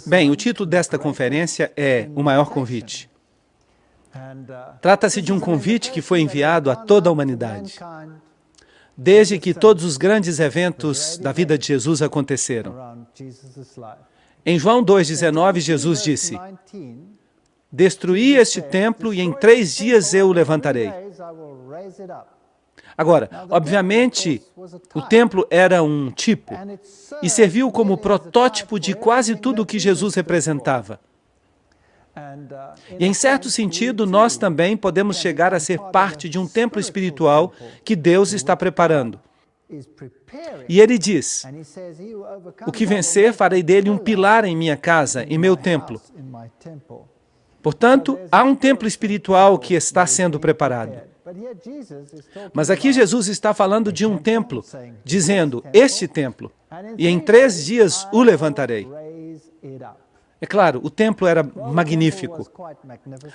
Bem, o título desta conferência é O Maior Convite. Trata-se de um convite que foi enviado a toda a humanidade, desde que todos os grandes eventos da vida de Jesus aconteceram. Em João 2,19, Jesus disse: "Destruí este templo e em 3 dias eu o levantarei." Agora, obviamente, o templo era um tipo e serviu como protótipo de quase tudo o que Jesus representava. E, em certo sentido, nós também podemos chegar a ser parte de um templo espiritual que Deus está preparando. E ele diz: "O que vencer, farei dele um pilar em minha casa, em meu templo." Portanto, há um templo espiritual que está sendo preparado. Mas aqui Jesus está falando de um templo, dizendo, este templo, e em 3 dias o levantarei. É claro, o templo era magnífico.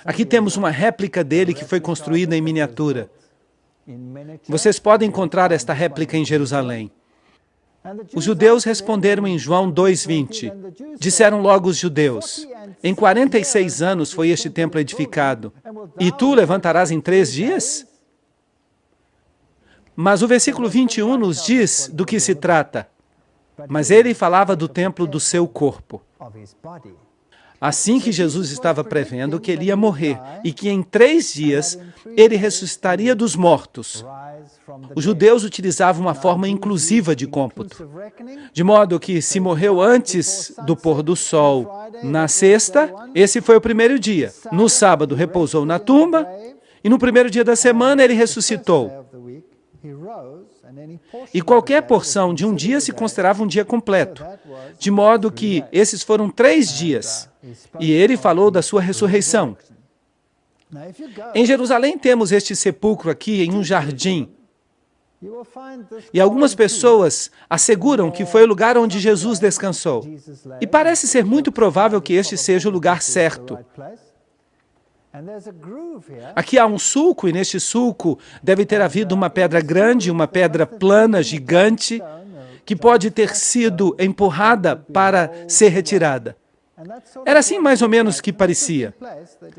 Aqui temos uma réplica dele que foi construída em miniatura. Vocês podem encontrar esta réplica em Jerusalém. Os judeus responderam em João 2,20. Disseram logo os judeus: "Em 46 anos foi este templo edificado, e tu o levantarás em 3 dias?" Mas o versículo 21 nos diz do que se trata. Mas ele falava do templo do seu corpo. Assim que Jesus estava prevendo que ele ia morrer e que em 3 dias ele ressuscitaria dos mortos. Os judeus utilizavam uma forma inclusiva de cômputo, de modo que se morreu antes do pôr do sol na sexta, esse foi o primeiro dia. No sábado repousou na tumba e no primeiro dia da semana ele ressuscitou. E qualquer porção de um dia se considerava um dia completo, de modo que esses foram 3 dias. E ele falou da sua ressurreição. Em Jerusalém temos este sepulcro aqui em um jardim. E algumas pessoas asseguram que foi o lugar onde Jesus descansou. E parece ser muito provável que este seja o lugar certo. Aqui há um sulco, e neste sulco deve ter havido uma pedra grande, uma pedra plana, gigante, que pode ter sido empurrada para ser retirada. Era assim mais ou menos que parecia.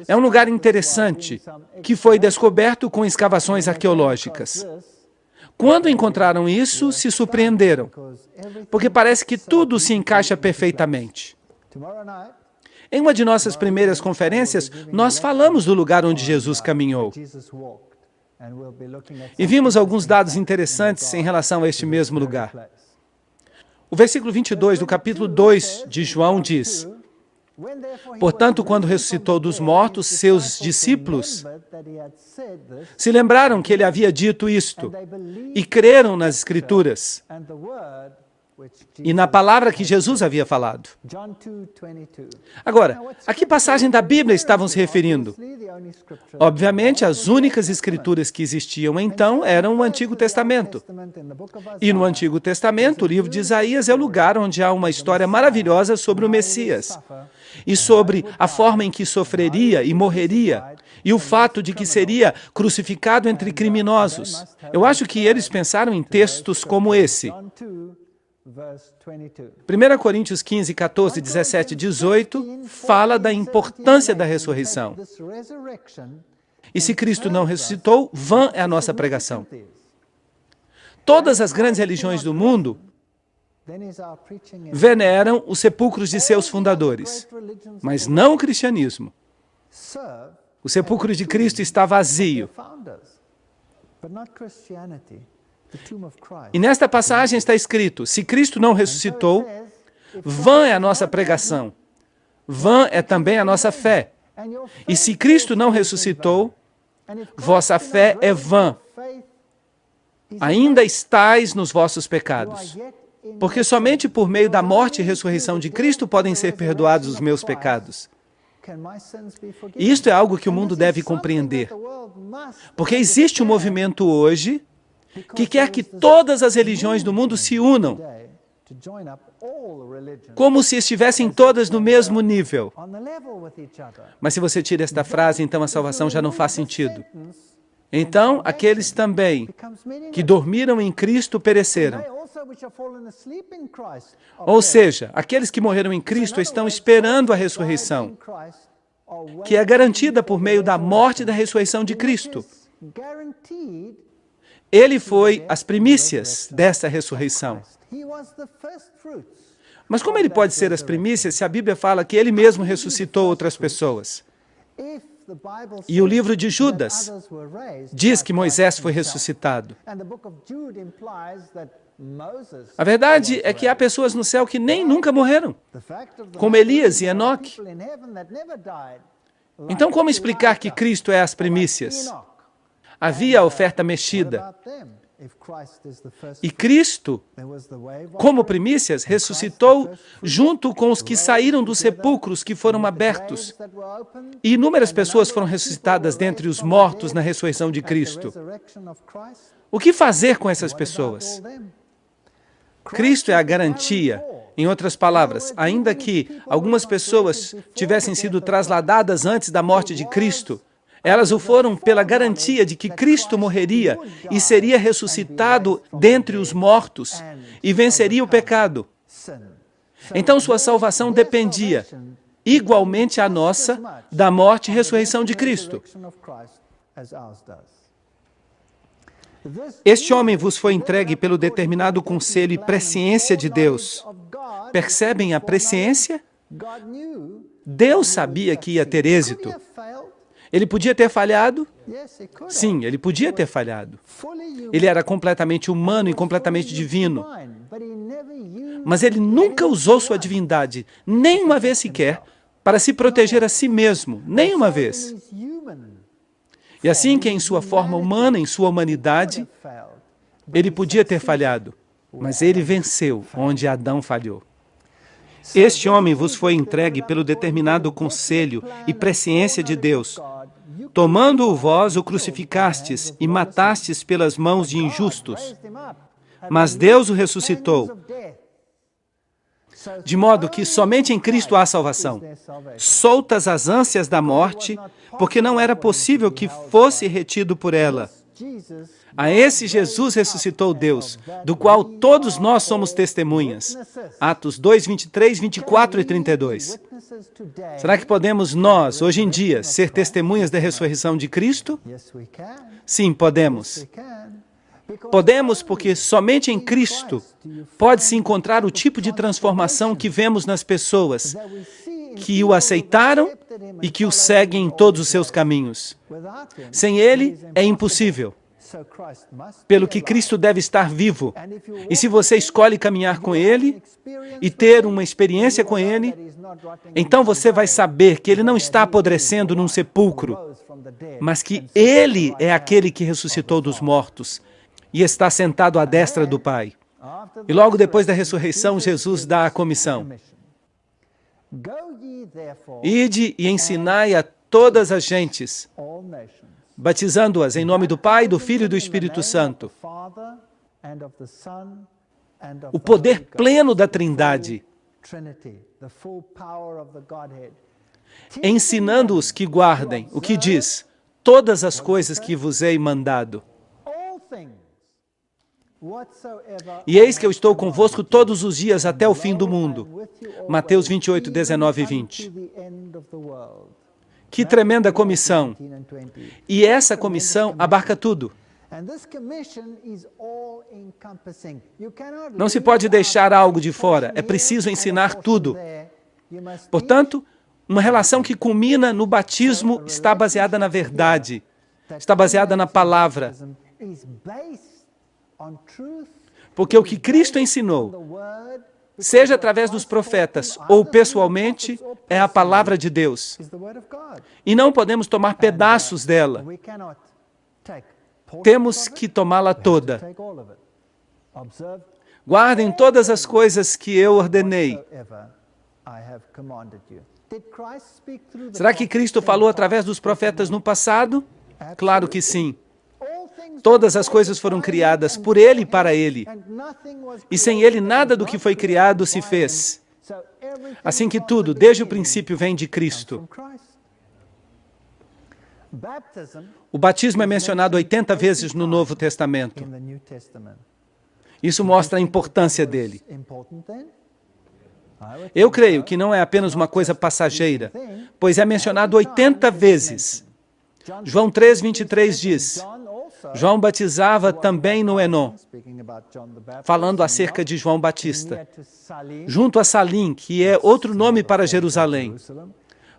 É um lugar interessante, que foi descoberto com escavações arqueológicas. Quando encontraram isso, se surpreenderam, porque parece que tudo se encaixa perfeitamente. Em uma de nossas primeiras conferências, nós falamos do lugar onde Jesus caminhou. E vimos alguns dados interessantes em relação a este mesmo lugar. O versículo 22 do capítulo 2 de João diz: "Portanto, quando ressuscitou dos mortos, seus discípulos se lembraram que ele havia dito isto e creram nas Escrituras e na palavra que Jesus havia falado." Agora, a que passagem da Bíblia estavam se referindo? Obviamente, as únicas escrituras que existiam então eram o Antigo Testamento. E no Antigo Testamento, o livro de Isaías é o lugar onde há uma história maravilhosa sobre o Messias e sobre a forma em que sofreria e morreria, e o fato de que seria crucificado entre criminosos. Eu acho que eles pensaram em textos como esse. 1 Coríntios 15, 14, 17 e 18 fala da importância da ressurreição. E se Cristo não ressuscitou, vã é a nossa pregação. Todas as grandes religiões do mundo veneram os sepulcros de seus fundadores, mas não o cristianismo. O sepulcro de Cristo está vazio. E nesta passagem está escrito: se Cristo não ressuscitou, vã é a nossa pregação, vã é também a nossa fé. E se Cristo não ressuscitou, vossa fé é vã. Ainda estáis nos vossos pecados. Porque somente por meio da morte e ressurreição de Cristo podem ser perdoados os meus pecados. E isto é algo que o mundo deve compreender. Porque existe um movimento hoje que quer que todas as religiões do mundo se unam, como se estivessem todas no mesmo nível. Mas se você tira esta frase, então a salvação já não faz sentido. Então, aqueles também que dormiram em Cristo pereceram. Ou seja, aqueles que morreram em Cristo estão esperando a ressurreição, que é garantida por meio da morte e da ressurreição de Cristo. Ele foi as primícias dessa ressurreição. Mas como ele pode ser as primícias se a Bíblia fala que ele mesmo ressuscitou outras pessoas? E o livro de Judas diz que Moisés foi ressuscitado. A verdade é que há pessoas no céu que nem nunca morreram, como Elias e Enoque. Então, como explicar que Cristo é as primícias? Havia a oferta mexida. E Cristo, como primícias, ressuscitou junto com os que saíram dos sepulcros que foram abertos. E inúmeras pessoas foram ressuscitadas dentre os mortos na ressurreição de Cristo. O que fazer com essas pessoas? Cristo é a garantia. Em outras palavras, ainda que algumas pessoas tivessem sido trasladadas antes da morte de Cristo, elas o foram pela garantia de que Cristo morreria e seria ressuscitado dentre os mortos e venceria o pecado. Então sua salvação dependia, igualmente a nossa, da morte e ressurreição de Cristo. Este homem vos foi entregue pelo determinado conselho e presciência de Deus. Percebem a presciência? Deus sabia que ia ter êxito. Ele podia ter falhado? Sim, ele podia ter falhado. Ele era completamente humano e completamente divino. Mas ele nunca usou sua divindade, nem uma vez sequer, para se proteger a si mesmo, nem uma vez. E assim que em sua forma humana, em sua humanidade, ele podia ter falhado, mas ele venceu onde Adão falhou. Este homem vos foi entregue pelo determinado conselho e presciência de Deus. Tomando-o vós, o crucificastes e matastes pelas mãos de injustos. Mas Deus o ressuscitou, de modo que somente em Cristo há salvação. Soltas as ânsias da morte, porque não era possível que fosse retido por ela. A esse Jesus ressuscitou Deus, do qual todos nós somos testemunhas. Atos 2, 23, 24 e 32. Será que podemos nós, hoje em dia, ser testemunhas da ressurreição de Cristo? Sim, podemos. Podemos porque somente em Cristo pode-se encontrar o tipo de transformação que vemos nas pessoas que o aceitaram e que o seguem em todos os seus caminhos. Sem Ele, é impossível. Pelo que Cristo deve estar vivo. E se você escolhe caminhar com Ele e ter uma experiência com Ele, então você vai saber que Ele não está apodrecendo num sepulcro, mas que Ele é aquele que ressuscitou dos mortos e está sentado à destra do Pai. E logo depois da ressurreição, Jesus dá a comissão. Ide e ensinai a todas as gentes, batizando-as em nome do Pai, do Filho e do Espírito Santo. O poder pleno da Trindade. Ensinando-os que guardem o que diz, todas as coisas que vos hei mandado. E eis que eu estou convosco todos os dias até o fim do mundo. Mateus 28, 19 e 20. Que tremenda comissão! E essa comissão abarca tudo. Não se pode deixar algo de fora, é preciso ensinar tudo. Portanto, uma relação que culmina no batismo está baseada na verdade, está baseada na palavra. Porque o que Cristo ensinou, seja através dos profetas ou pessoalmente, é a palavra de Deus. E não podemos tomar pedaços dela. Temos que tomá-la toda. Guardem todas as coisas que eu ordenei. Será que Cristo falou através dos profetas no passado? Claro que sim. Todas as coisas foram criadas por Ele e para Ele. E sem Ele, nada do que foi criado se fez. Assim que tudo, desde o princípio, vem de Cristo. O batismo é mencionado 80 vezes no Novo Testamento. Isso mostra a importância dele. Eu creio que não é apenas uma coisa passageira, pois é mencionado 80 vezes. João 3:23 diz, João batizava também no Enom, falando acerca de João Batista, junto a Salim, que é outro nome para Jerusalém,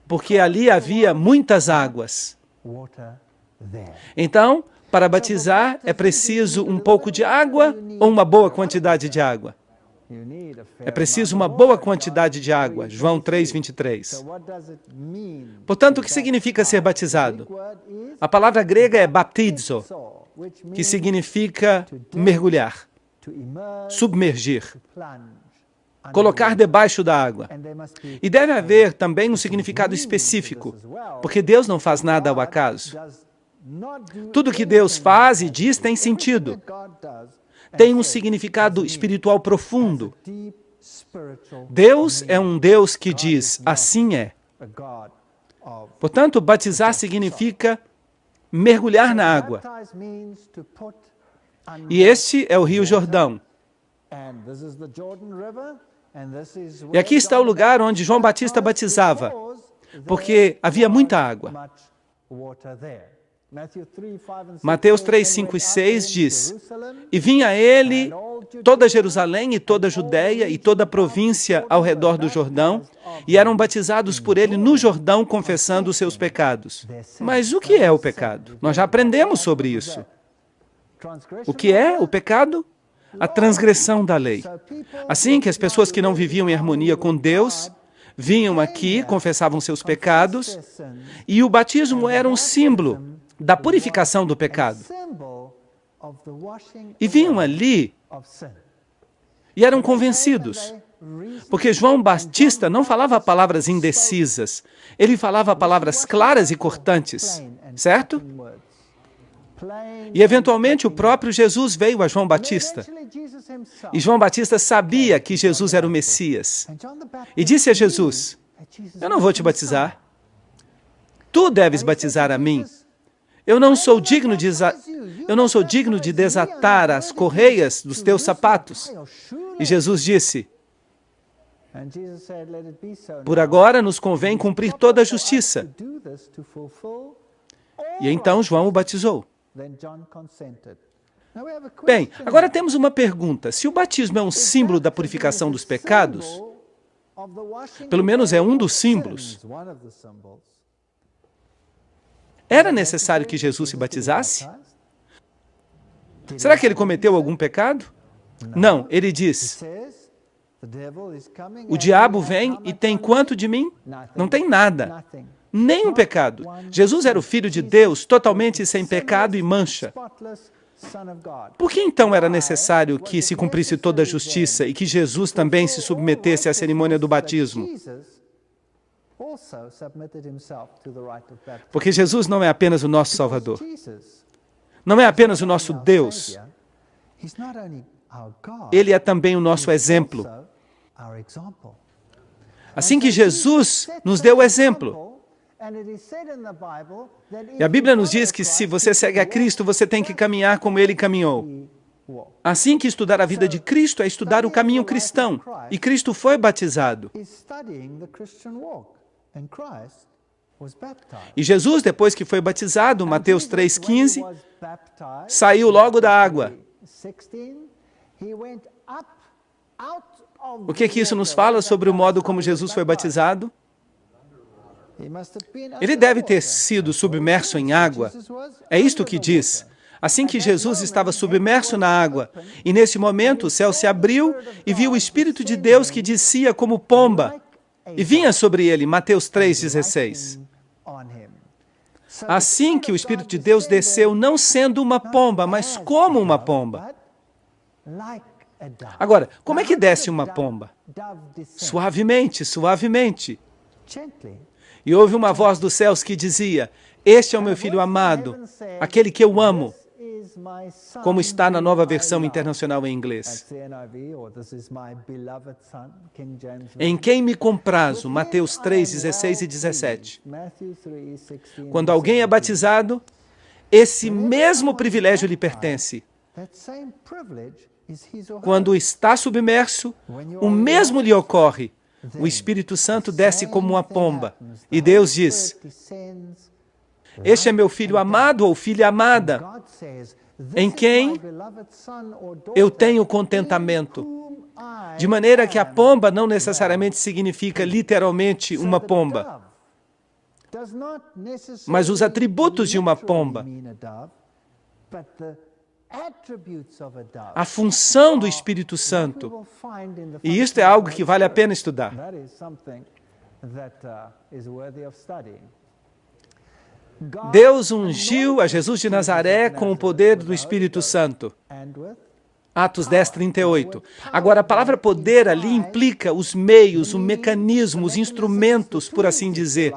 porque ali havia muitas águas. Então, para batizar, é preciso um pouco de água ou uma boa quantidade de água? É preciso uma boa quantidade de água, João 3:23. Portanto, o que significa ser batizado? A palavra grega é baptizo, que significa mergulhar, submergir, colocar debaixo da água. E deve haver também um significado específico, porque Deus não faz nada ao acaso. Tudo que Deus faz e diz tem sentido. Tem um significado espiritual profundo. Deus é um Deus que diz, assim é. Portanto, batizar significa mergulhar na água. E este é o Rio Jordão. E aqui está o lugar onde João Batista batizava, porque havia muita água. Mateus 3, 5 e 6 diz, e vinha ele toda Jerusalém e toda a Judeia e toda a província ao redor do Jordão, e eram batizados por ele no Jordão, confessando os seus pecados. Mas o que é o pecado? Nós já aprendemos sobre isso. O que é o pecado? A transgressão da lei. Assim que as pessoas que não viviam em harmonia com Deus vinham aqui, confessavam seus pecados, e o batismo era um símbolo da purificação do pecado. E vinham ali e eram convencidos, porque João Batista não falava palavras indecisas, ele falava palavras claras e cortantes, certo? E eventualmente o próprio Jesus veio a João Batista. E João Batista sabia que Jesus era o Messias. E disse a Jesus, eu não vou te batizar. Tu deves batizar a mim. Eu não sou digno de desatar as correias dos teus sapatos. E Jesus disse, por agora nos convém cumprir toda a justiça. E então João o batizou. Bem, agora temos uma pergunta. Se o batismo é um símbolo da purificação dos pecados, pelo menos é um dos símbolos, era necessário que Jesus se batizasse? Será que ele cometeu algum pecado? Não, ele diz, o diabo vem e tem quanto de mim? Não tem nada. Nem um pecado. Jesus era o Filho de Deus, totalmente sem pecado e mancha. Por que então era necessário que se cumprisse toda a justiça e que Jesus também se submetesse à cerimônia do batismo? Porque Jesus não é apenas o nosso Salvador. Não é apenas o nosso Deus. Ele é também o nosso exemplo. Assim que Jesus nos deu o exemplo. E a Bíblia nos diz que se você segue a Cristo, você tem que caminhar como Ele caminhou. Assim que estudar a vida de Cristo é estudar o caminho cristão. E Cristo foi batizado. E Jesus, depois que foi batizado, Mateus 3,15, saiu logo da água. O que isso nos fala sobre o modo como Jesus foi batizado? Ele deve ter sido submerso em água. É isto que diz. Assim que Jesus estava submerso na água, e nesse momento o céu se abriu e viu o Espírito de Deus que descia como pomba e vinha sobre ele, Mateus 3,16. Assim que o Espírito de Deus desceu, não sendo uma pomba, mas como uma pomba. Agora, como é que desce uma pomba? Suavemente, suavemente. E houve uma voz dos céus que dizia, este é o meu filho amado, aquele que eu amo, como está na nova versão internacional em inglês. Em quem me comprazo, Mateus 3, 16 e 17. Quando alguém é batizado, esse mesmo privilégio lhe pertence. Quando está submerso, o mesmo lhe ocorre. O Espírito Santo desce como uma pomba. E Deus diz: este é meu filho amado ou filha amada, em quem eu tenho contentamento. De maneira que a pomba não necessariamente significa literalmente uma pomba, mas os atributos de uma pomba. A função do Espírito Santo. E isto é algo que vale a pena estudar. Deus ungiu a Jesus de Nazaré com o poder do Espírito Santo. Atos 10, 38. Agora, a palavra poder ali implica os meios, o mecanismo, os instrumentos, por assim dizer.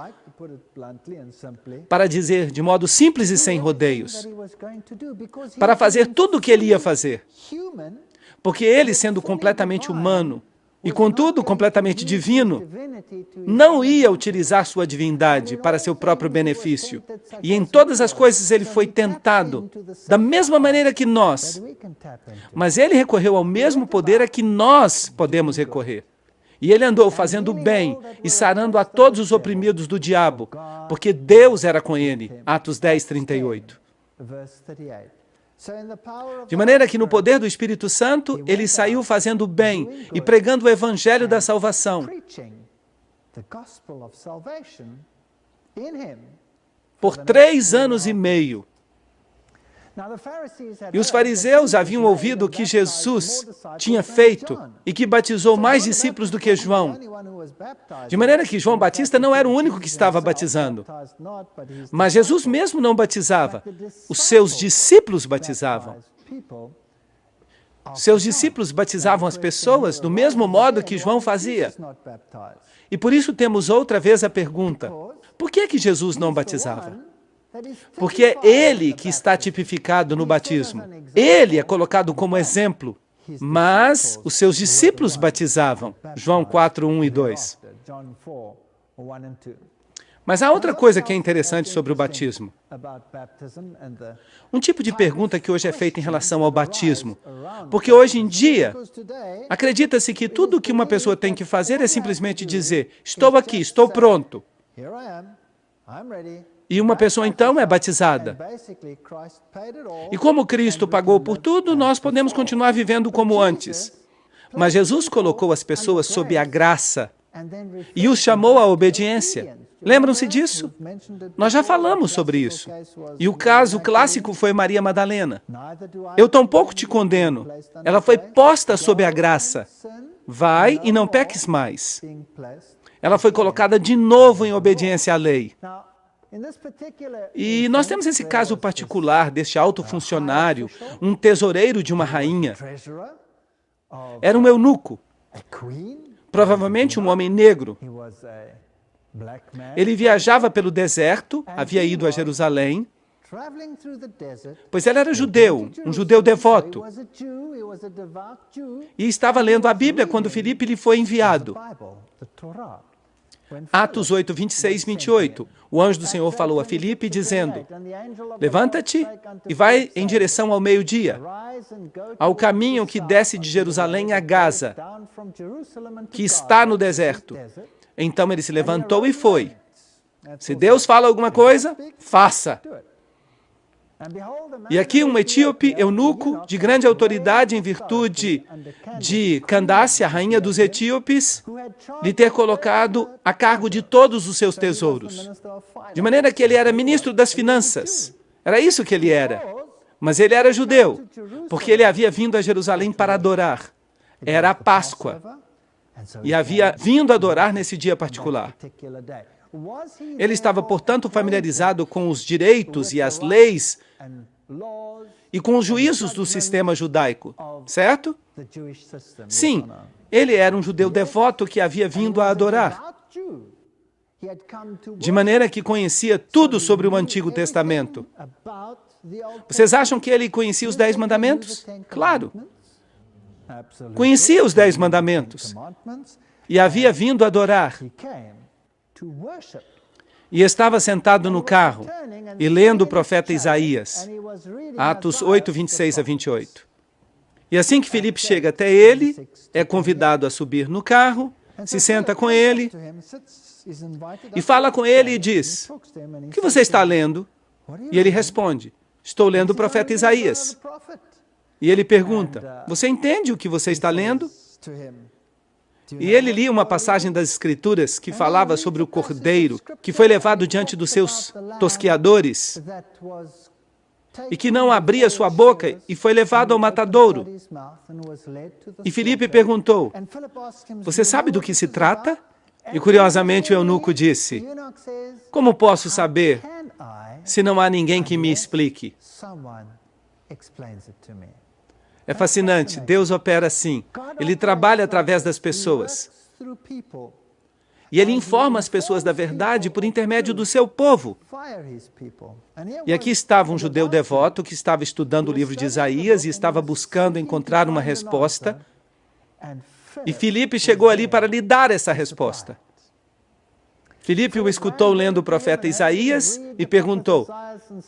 Para dizer de modo simples e sem rodeios. Para fazer tudo o que ele ia fazer. Porque ele, sendo completamente humano, e contudo completamente divino, não ia utilizar sua divindade para seu próprio benefício. E em todas as coisas ele foi tentado, da mesma maneira que nós. Mas ele recorreu ao mesmo poder a que nós podemos recorrer. E ele andou fazendo bem e sarando a todos os oprimidos do diabo, porque Deus era com ele. Atos 10, 38. De maneira que no poder do Espírito Santo, ele saiu fazendo bem e pregando o Evangelho da salvação. Por 3 anos e meio. E os fariseus haviam ouvido o que Jesus tinha feito e que batizou mais discípulos do que João. De maneira que João Batista não era o único que estava batizando. Mas Jesus mesmo não batizava. Os seus discípulos batizavam. Seus discípulos batizavam as pessoas do mesmo modo que João fazia. E por isso temos outra vez a pergunta: por que Jesus não batizava? Porque é ele que está tipificado no batismo. Ele é colocado como exemplo. Mas os seus discípulos batizavam. João 4, 1 e 2. Mas há outra coisa que é interessante sobre o batismo. Um tipo de pergunta que hoje é feita em relação ao batismo. Porque hoje em dia, acredita-se que tudo o que uma pessoa tem que fazer é simplesmente dizer: estou aqui, estou pronto. E uma pessoa então é batizada. E como Cristo pagou por tudo, nós podemos continuar vivendo como antes. Mas Jesus colocou as pessoas sob a graça e os chamou à obediência. Lembram-se disso? Nós já falamos sobre isso. E o caso clássico foi Maria Madalena. Eu tampouco te condeno. Ela foi posta sob a graça. Vai e não peques mais. Ela foi colocada de novo em obediência à lei. E nós temos esse caso particular deste alto funcionário, um tesoureiro de uma rainha. Era um eunuco, provavelmente um homem negro. Ele viajava pelo deserto, havia ido a Jerusalém, pois ele era judeu, um judeu devoto. E estava lendo a Bíblia quando Filipe lhe foi enviado. Atos 8, 26 e 28. O anjo do Senhor falou a Filipe, dizendo: levanta-te e vai em direção ao meio-dia, ao caminho que desce de Jerusalém a Gaza, que está no deserto. Então ele se levantou e foi. Se Deus fala alguma coisa, faça. E aqui um etíope, eunuco, de grande autoridade em virtude de Candace, a rainha dos etíopes, lhe ter colocado a cargo de todos os seus tesouros. De maneira que ele era ministro das finanças. Era isso que ele era. Mas ele era judeu, porque ele havia vindo a Jerusalém para adorar. Era a Páscoa. E havia vindo adorar nesse dia particular. Ele estava, portanto, familiarizado com os direitos e as leis e com os juízos do sistema judaico, certo? Sim, ele era um judeu devoto que havia vindo a adorar. De maneira que conhecia tudo sobre o Antigo Testamento. Vocês acham que ele conhecia os 10 mandamentos? Claro. Conhecia os 10 mandamentos. E havia vindo adorar. E estava sentado no carro e lendo o profeta Isaías. Atos 8, 26 a 28. E assim que Filipe chega até ele, é convidado a subir no carro, se senta com ele e fala com ele e diz: o que você está lendo? E ele responde: estou lendo o profeta Isaías. E ele pergunta: você entende o que você está lendo? E ele lia uma passagem das Escrituras que falava sobre o cordeiro que foi levado diante dos seus tosquiadores e que não abria sua boca e foi levado ao matadouro. E Filipe perguntou: você sabe do que se trata? E curiosamente o eunuco disse: como posso saber se não há ninguém que me explique? É fascinante, Deus opera assim. Ele trabalha através das pessoas. E Ele informa as pessoas da verdade por intermédio do seu povo. E aqui estava um judeu devoto que estava estudando o livro de Isaías e estava buscando encontrar uma resposta. E Filipe chegou ali para lhe dar essa resposta. Filipe o escutou lendo o profeta Isaías e perguntou: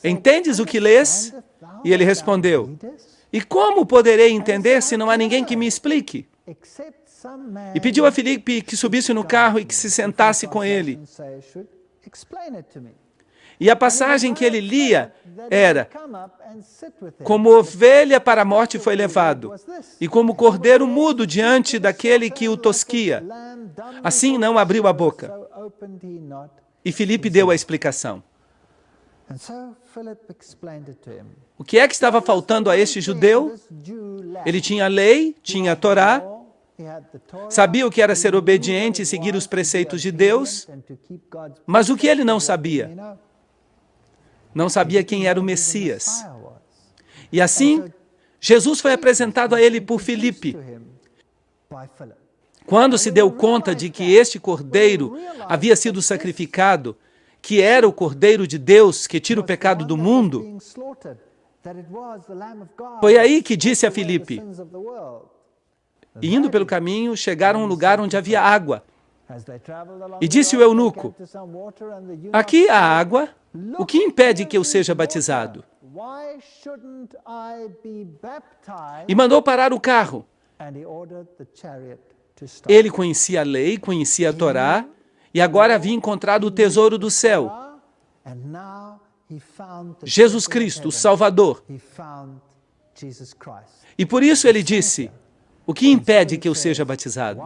entendes o que lês? E ele respondeu: e como poderei entender se não há ninguém que me explique? E pediu a Filipe que subisse no carro e que se sentasse com ele. E a passagem que ele lia era: como ovelha para a morte foi levado, e como cordeiro mudo diante daquele que o tosquia, assim não abriu a boca. E Filipe deu a explicação. O que é que estava faltando a este judeu? Ele tinha a lei, tinha a Torá, sabia o que era ser obediente e seguir os preceitos de Deus, mas o que ele não sabia? Não sabia quem era o Messias. E assim, Jesus foi apresentado a ele por Filipe. Quando se deu conta de que este cordeiro havia sido sacrificado, que era o Cordeiro de Deus que tira o pecado do mundo, foi aí que disse a Filipe. E indo pelo caminho, chegaram a um lugar onde havia água. E disse o eunuco: aqui há água, o que impede que eu seja batizado? E mandou parar o carro. Ele conhecia a lei, conhecia a Torá, e agora havia encontrado o tesouro do céu. Jesus Cristo, o Salvador. E por isso ele disse: o que impede que eu seja batizado?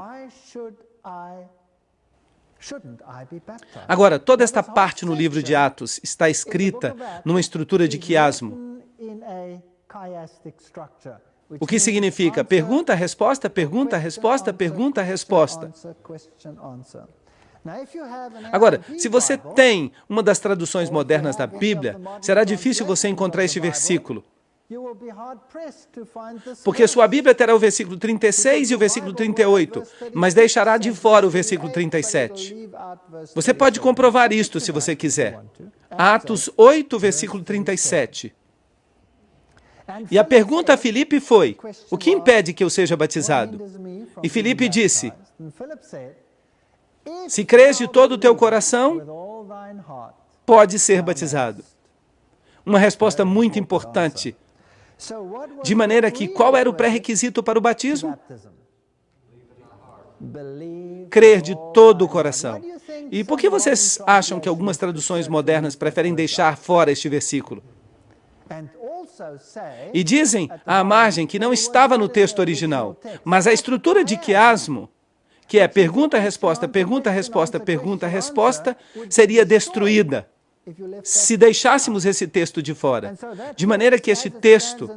Agora, toda esta parte no livro de Atos está escrita numa estrutura de quiasmo. O que significa pergunta, resposta, pergunta, resposta, pergunta, resposta. Agora, se você tem uma das traduções modernas da Bíblia, será difícil você encontrar este versículo. Porque sua Bíblia terá o versículo 36 e o versículo 38, mas deixará de fora o versículo 37. Você pode comprovar isto se você quiser. Atos 8, versículo 37. E a pergunta a Filipe foi: o que impede que eu seja batizado? E Filipe disse: se crês de todo o teu coração, pode ser batizado. Uma resposta muito importante. De maneira que, qual era o pré-requisito para o batismo? Crer de todo o coração. E por que vocês acham que algumas traduções modernas preferem deixar fora este versículo? E dizem à margem que não estava no texto original, mas a estrutura de quiasmo, que é pergunta, resposta, pergunta, resposta, pergunta, resposta, seria destruída se deixássemos esse texto de fora. De maneira que este texto,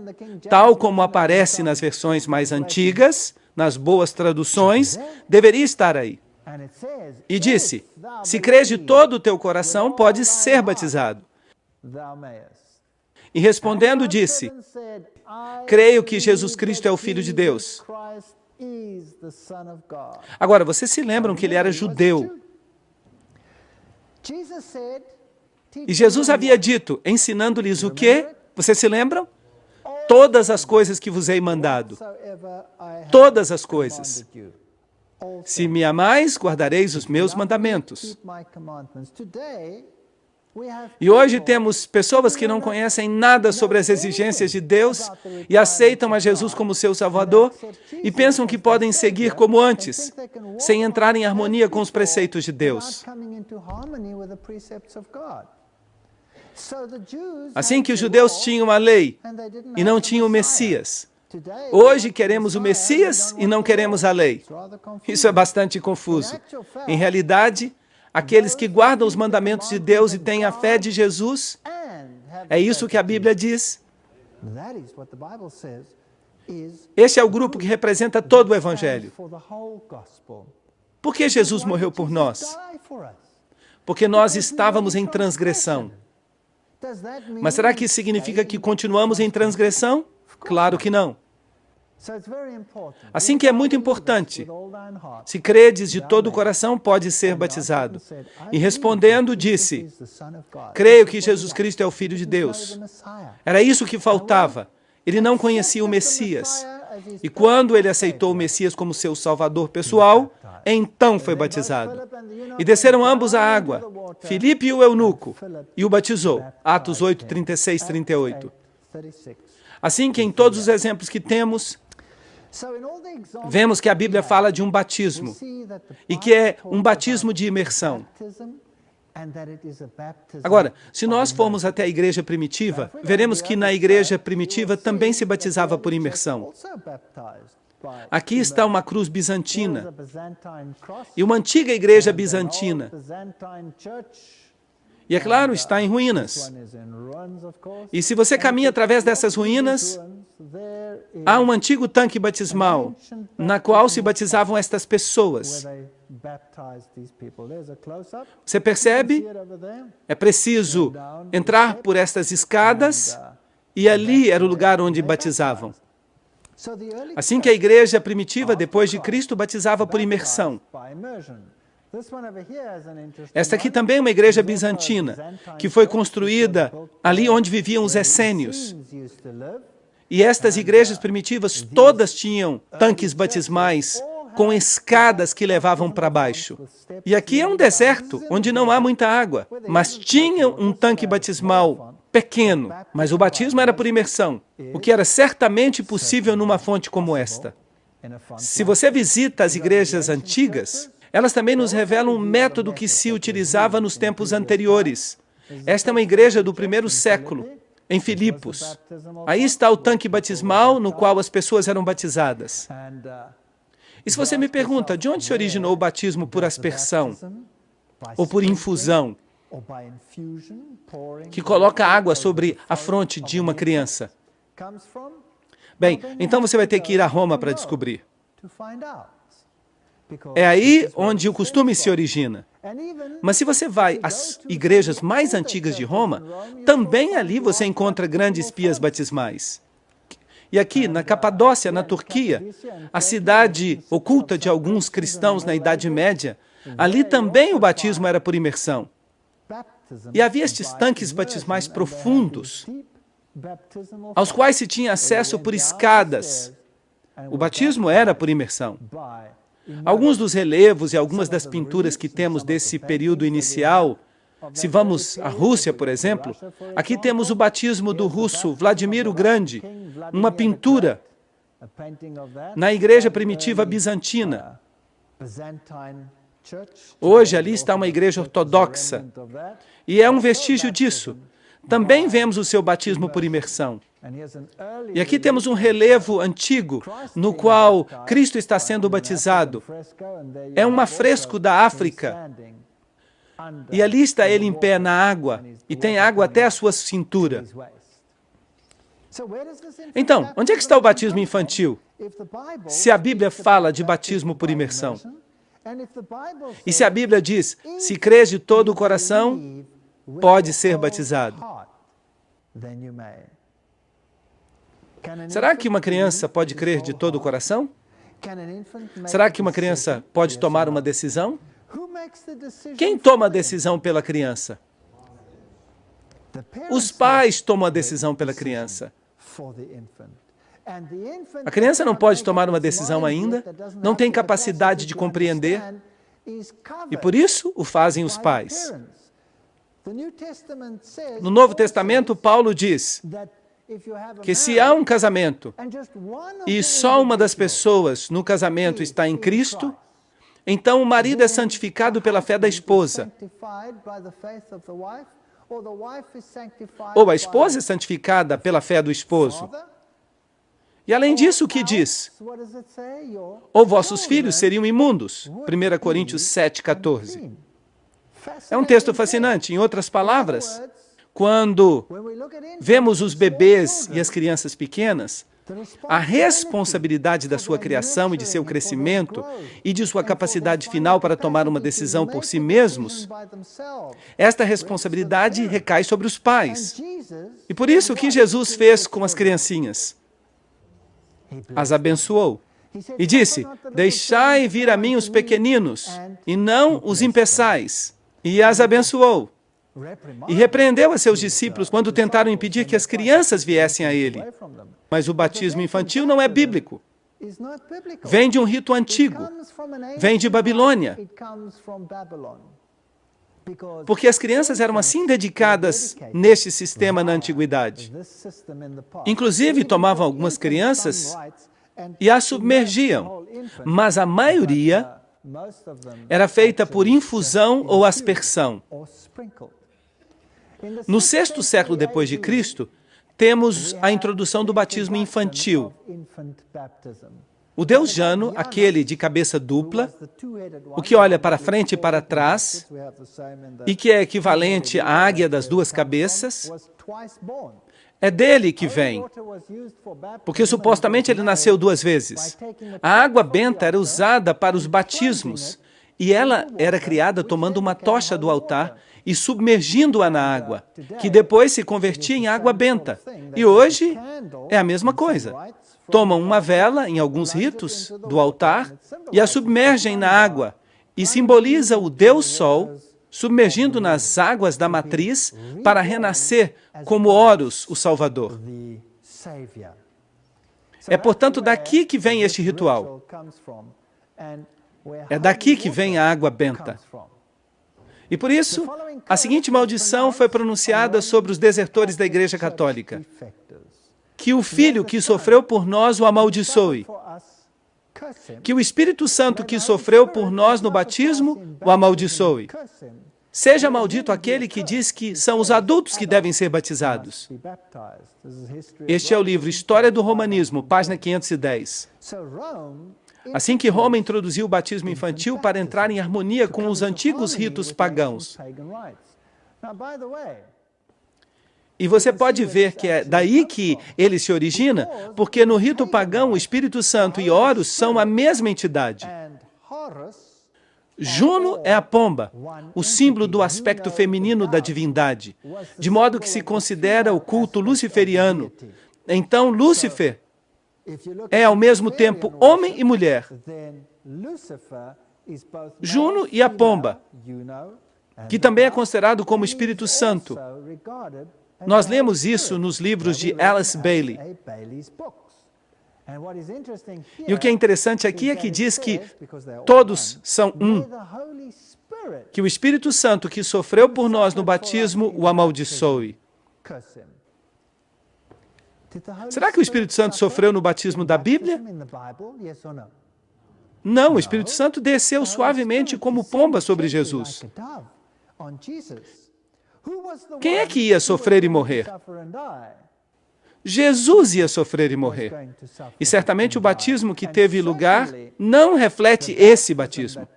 tal como aparece nas versões mais antigas, nas boas traduções, deveria estar aí. E disse: se crês de todo o teu coração, podes ser batizado. E respondendo disse: creio que Jesus Cristo é o Filho de Deus. Agora, vocês se lembram que ele era judeu. E Jesus havia dito, ensinando-lhes o quê? Vocês se lembram? Todas as coisas que vos hei mandado. Todas as coisas. Se me amais, guardareis os meus mandamentos. E hoje temos pessoas que não conhecem nada sobre as exigências de Deus e aceitam a Jesus como seu Salvador e pensam que podem seguir como antes, sem entrar em harmonia com os preceitos de Deus. Assim que os judeus tinham a lei e não tinham o Messias. Hoje queremos o Messias e não queremos a lei. Isso é bastante confuso. Em realidade, aqueles que guardam os mandamentos de Deus e têm a fé de Jesus, é isso que a Bíblia diz. Este é o grupo que representa todo o Evangelho. Por que Jesus morreu por nós? Porque nós estávamos em transgressão. Mas será que isso significa que continuamos em transgressão? Claro que não. Assim que é muito importante, se credes de todo o coração, pode ser batizado. E respondendo, disse, creio que Jesus Cristo é o Filho de Deus. Era isso que faltava. Ele não conhecia o Messias. E quando ele aceitou o Messias como seu salvador pessoal, então foi batizado. E desceram ambos à água, Filipe e o eunuco, e o batizou. Atos 8, 36, 38. Assim que em todos os exemplos que temos, vemos que a Bíblia fala de um batismo, e que é um batismo de imersão. Agora, se nós formos até a igreja primitiva, veremos que na igreja primitiva também se batizava por imersão. Aqui está uma cruz bizantina e uma antiga igreja bizantina. E é claro, está em ruínas. E se você caminha através dessas ruínas, há um antigo tanque batismal, na qual se batizavam estas pessoas. Você percebe? É preciso entrar por estas escadas, e ali era o lugar onde batizavam. Assim que a igreja primitiva, depois de Cristo, batizava por imersão. Esta aqui também é uma igreja bizantina, que foi construída ali onde viviam os essênios. E estas igrejas primitivas todas tinham tanques batismais com escadas que levavam para baixo. E aqui é um deserto, onde não há muita água, mas tinham um tanque batismal pequeno, mas o batismo era por imersão, o que era certamente possível numa fonte como esta. Se você visita as igrejas antigas, elas também nos revelam um método que se utilizava nos tempos anteriores. Esta é uma igreja do primeiro século, em Filipos. Aí está o tanque batismal no qual as pessoas eram batizadas. E se você me pergunta, de onde se originou o batismo por aspersão ou por infusão, que coloca água sobre a fronte de uma criança? Bem, então você vai ter que ir a Roma para descobrir. É aí onde o costume se origina. Mas se você vai às igrejas mais antigas de Roma, também ali você encontra grandes pias batismais. E aqui, na Capadócia, na Turquia, a cidade oculta de alguns cristãos na Idade Média, ali também o batismo era por imersão. E havia estes tanques batismais profundos, aos quais se tinha acesso por escadas. O batismo era por imersão. Alguns dos relevos e algumas das pinturas que temos desse período inicial, se vamos à Rússia, por exemplo, aqui temos o batismo do russo Vladimir o Grande, uma pintura na igreja primitiva bizantina. Hoje ali está uma igreja ortodoxa, e é um vestígio disso. Também vemos o seu batismo por imersão. E aqui temos um relevo antigo, no qual Cristo está sendo batizado. É um afresco da África. E ali está ele em pé na água, e tem água até a sua cintura. Então, onde é que está o batismo infantil? Se a Bíblia fala de batismo por imersão. E se a Bíblia diz, se crês de todo o coração, pode ser batizado. Será que uma criança pode crer de todo o coração? Será que uma criança pode tomar uma decisão? Quem toma a decisão pela criança? Os pais tomam a decisão pela criança. A criança não pode tomar uma decisão ainda, não tem capacidade de compreender, e por isso o fazem os pais. No Novo Testamento, Paulo diz que se há um casamento e só uma das pessoas no casamento está em Cristo, então o marido é santificado pela fé da esposa. Ou a esposa é santificada pela fé do esposo. E além disso, o que diz? Ou vossos filhos seriam imundos. 1 Coríntios 7,14. É um texto fascinante. Em outras palavras, quando vemos os bebês e as crianças pequenas, a responsabilidade da sua criação e de seu crescimento e de sua capacidade final para tomar uma decisão por si mesmos, esta responsabilidade recai sobre os pais. E por isso, o que Jesus fez com as criancinhas? As abençoou. E disse, deixai vir a mim os pequeninos, e não os impeçais. E as abençoou. E repreendeu a seus discípulos quando tentaram impedir que as crianças viessem a ele. Mas o batismo infantil não é bíblico. Vem de um rito antigo. Vem de Babilônia. Porque as crianças eram assim dedicadas neste sistema na antiguidade. Inclusive, tomavam algumas crianças e as submergiam. Mas a maioria era feita por infusão ou aspersão. No 6º século depois de Cristo, temos a introdução do batismo infantil. O Deus Jano, aquele de cabeça dupla, o que olha para frente e para trás, e que é equivalente à águia das duas cabeças, é dele que vem, porque supostamente ele nasceu 2 vezes. A água benta era usada para os batismos, e ela era criada tomando uma tocha do altar e submergindo-a na água, que depois se convertia em água benta. E hoje é a mesma coisa. Tomam uma vela, em alguns ritos, do altar, e a submergem na água, e simboliza o Deus Sol, submergindo nas águas da matriz para renascer como Horus, o Salvador. É, portanto, daqui que vem este ritual. É daqui que vem a água benta. E por isso, a seguinte maldição foi pronunciada sobre os desertores da Igreja Católica. Que o Filho que sofreu por nós o amaldiçoe. Que o Espírito Santo que sofreu por nós no batismo o amaldiçoe. Seja maldito aquele que diz que são os adultos que devem ser batizados. Este é o livro História do Romanismo, página 510. Assim que Roma introduziu o batismo infantil para entrar em harmonia com os antigos ritos pagãos. E você pode ver que é daí que ele se origina, porque no rito pagão o Espírito Santo e Horus são a mesma entidade. Juno é a pomba, o símbolo do aspecto feminino da divindade, de modo que se considera o culto luciferiano. Então, Lúcifer é ao mesmo tempo homem e mulher. Juno e a pomba, que também é considerado como Espírito Santo. Nós lemos isso nos livros de Alice Bailey. E o que é interessante aqui é que diz que todos são um. Que o Espírito Santo que sofreu por nós no batismo o amaldiçoe. Será que o Espírito Santo sofreu no batismo da Bíblia? Não, o Espírito Santo desceu suavemente como pomba sobre Jesus. Quem é que ia sofrer e morrer? Jesus ia sofrer e morrer. E certamente o batismo que teve lugar não reflete esse batismo,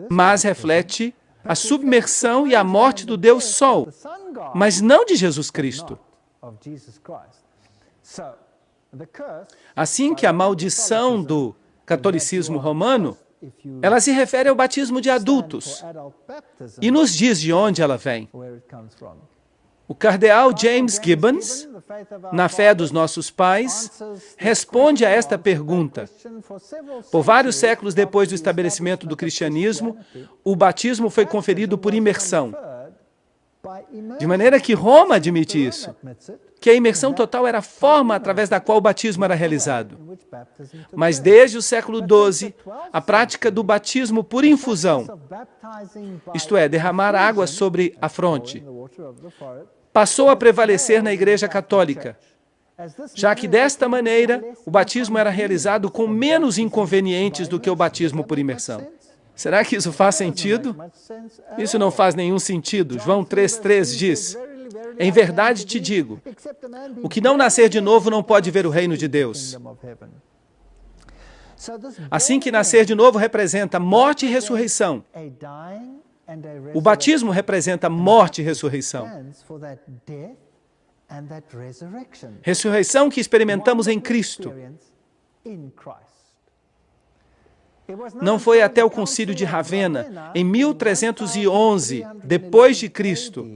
mas reflete a submersão e a morte do Deus Sol, mas não de Jesus Cristo. Assim que a maldição do catolicismo romano, ela se refere ao batismo de adultos e nos diz de onde ela vem. O cardeal James Gibbons, na fé dos nossos pais, responde a esta pergunta. Por vários séculos depois do estabelecimento do cristianismo, o batismo foi conferido por imersão. De maneira que Roma admite isso. que a imersão total era a forma através da qual o batismo era realizado. Mas desde o século XII, a prática do batismo por infusão, isto é, derramar água sobre a fronte, passou a prevalecer na Igreja Católica, já que desta maneira o batismo era realizado com menos inconvenientes do que o batismo por imersão. Será que isso faz sentido? Isso não faz nenhum sentido. João 3,3 diz: em verdade te digo, o que não nascer de novo não pode ver o reino de Deus. Assim que nascer de novo representa morte e ressurreição, o batismo representa morte e ressurreição. Ressurreição que experimentamos em Cristo. Não foi até o Concílio de Ravenna, em 1311, depois de Cristo,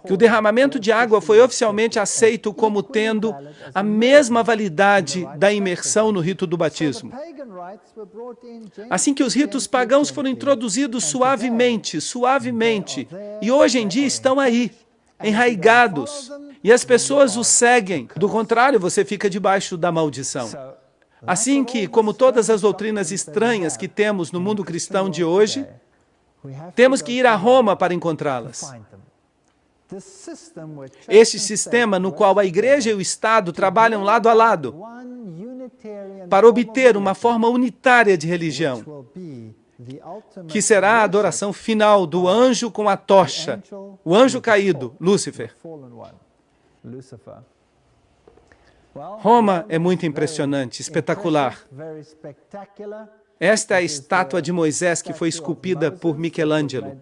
que o derramamento de água foi oficialmente aceito como tendo a mesma validade da imersão no rito do batismo. Assim que os ritos pagãos foram introduzidos suavemente, e hoje em dia estão aí, enraigados, e as pessoas os seguem. Do contrário, você fica debaixo da maldição. Assim que, como todas as doutrinas estranhas que temos no mundo cristão de hoje, temos que ir a Roma para encontrá-las. Este sistema no qual a Igreja e o Estado trabalham lado a lado para obter uma forma unitária de religião, que será a adoração final do anjo com a tocha, o anjo caído, Lúcifer. Roma é muito impressionante, espetacular. Esta é a estátua de Moisés que foi esculpida por Michelangelo.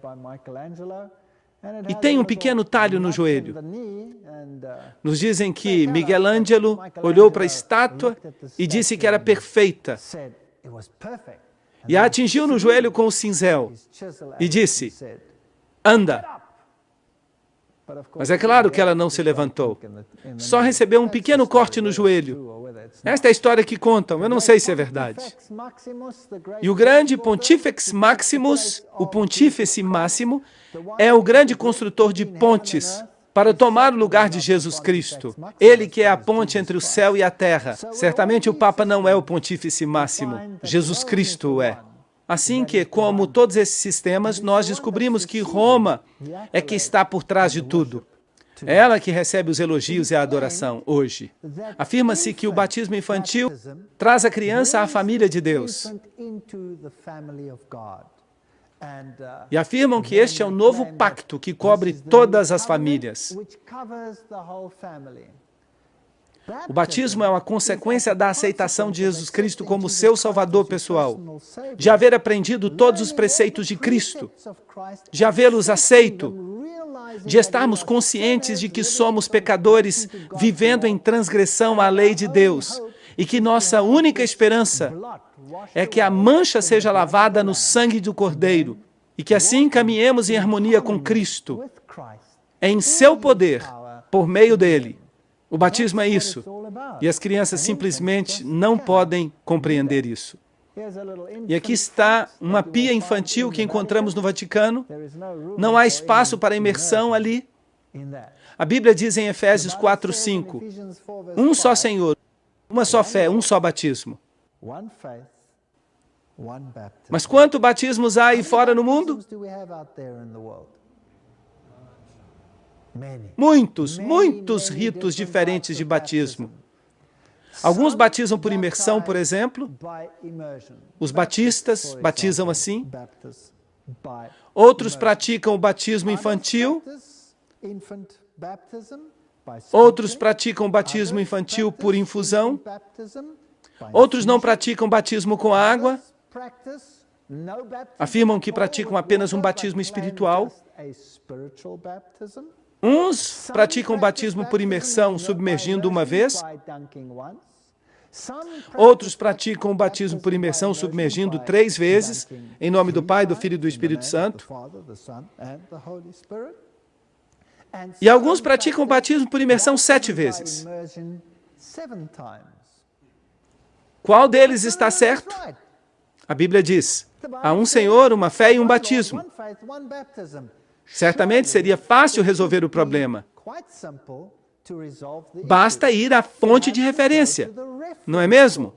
E tem um pequeno talho no joelho. Nos dizem que Michelangelo olhou para a estátua e disse que era perfeita. E a atingiu no joelho com o cinzel e disse: anda. Mas é claro que ela não se levantou. Só recebeu um pequeno corte no joelho. Esta é a história que contam, eu não sei se é verdade. E o grande Pontifex Maximus, o Pontífice Máximo, é o grande construtor de pontes para tomar o lugar de Jesus Cristo. Ele que é a ponte entre o céu e a terra. Certamente o Papa não é o Pontífice Máximo, Jesus Cristo o é. Assim que, como todos esses sistemas, nós descobrimos que Roma é que está por trás de tudo. É ela que recebe os elogios e a adoração hoje. Afirma-se que o batismo infantil traz a criança à família de Deus. E afirmam que este é o novo pacto que cobre todas as famílias. O batismo é uma consequência da aceitação de Jesus Cristo como seu Salvador pessoal, de haver aprendido todos os preceitos de Cristo, de havê-los aceito, de estarmos conscientes de que somos pecadores vivendo em transgressão à lei de Deus e que nossa única esperança é que a mancha seja lavada no sangue do Cordeiro e que assim caminhemos em harmonia com Cristo, em seu poder, por meio dele. O batismo é isso, e as crianças simplesmente não podem compreender isso. E aqui está uma pia infantil que encontramos no Vaticano. Não há espaço para imersão ali. A Bíblia diz em Efésios 4:5, um só Senhor, uma só fé, um só batismo. Mas quantos batismos há aí fora no mundo? Muitos ritos diferentes de batismo. Alguns batizam por imersão, por exemplo. Os batistas batizam assim. Outros praticam o batismo infantil. Outros praticam o batismo infantil por infusão. Outros não praticam batismo com água. Afirmam que praticam apenas um batismo espiritual. Uns praticam o batismo por imersão, submergindo uma vez. Outros praticam o batismo por imersão, submergindo 3 vezes, em nome do Pai, do Filho e do Espírito Santo. E alguns praticam o batismo por imersão 7 vezes. Qual deles está certo? A Bíblia diz: há um Senhor, uma fé e um batismo. Certamente seria fácil resolver o problema. Basta ir à fonte de referência, não é mesmo?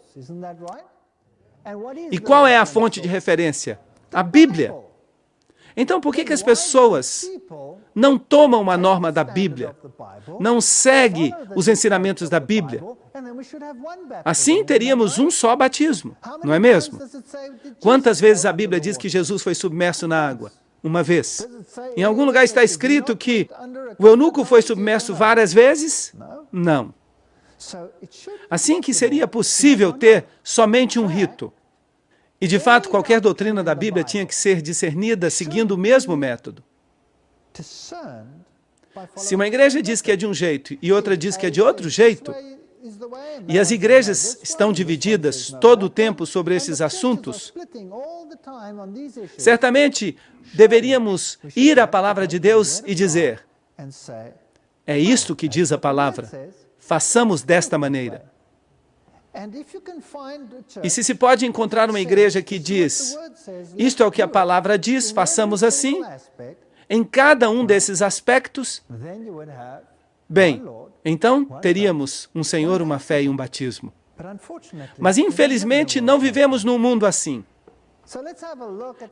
E qual é a fonte de referência? A Bíblia. Então, por que as pessoas não tomam uma norma da Bíblia? Não seguem os ensinamentos da Bíblia? Assim teríamos um só batismo, não é mesmo? Quantas vezes a Bíblia diz que Jesus foi submerso na água? Uma vez. Em algum lugar está escrito que o eunuco foi submerso várias vezes? Não. Assim que seria possível ter somente um rito. E, de fato, qualquer doutrina da Bíblia tinha que ser discernida seguindo o mesmo método. Se uma igreja diz que é de um jeito e outra diz que é de outro jeito, e as igrejas estão divididas todo o tempo sobre esses assuntos, certamente deveríamos ir à palavra de Deus e dizer: é isto que diz a palavra, façamos desta maneira. E se pode encontrar uma igreja que diz, isto é o que a palavra diz, façamos assim, em cada um desses aspectos, bem, então teríamos um Senhor, uma fé e um batismo. Mas infelizmente não vivemos num mundo assim.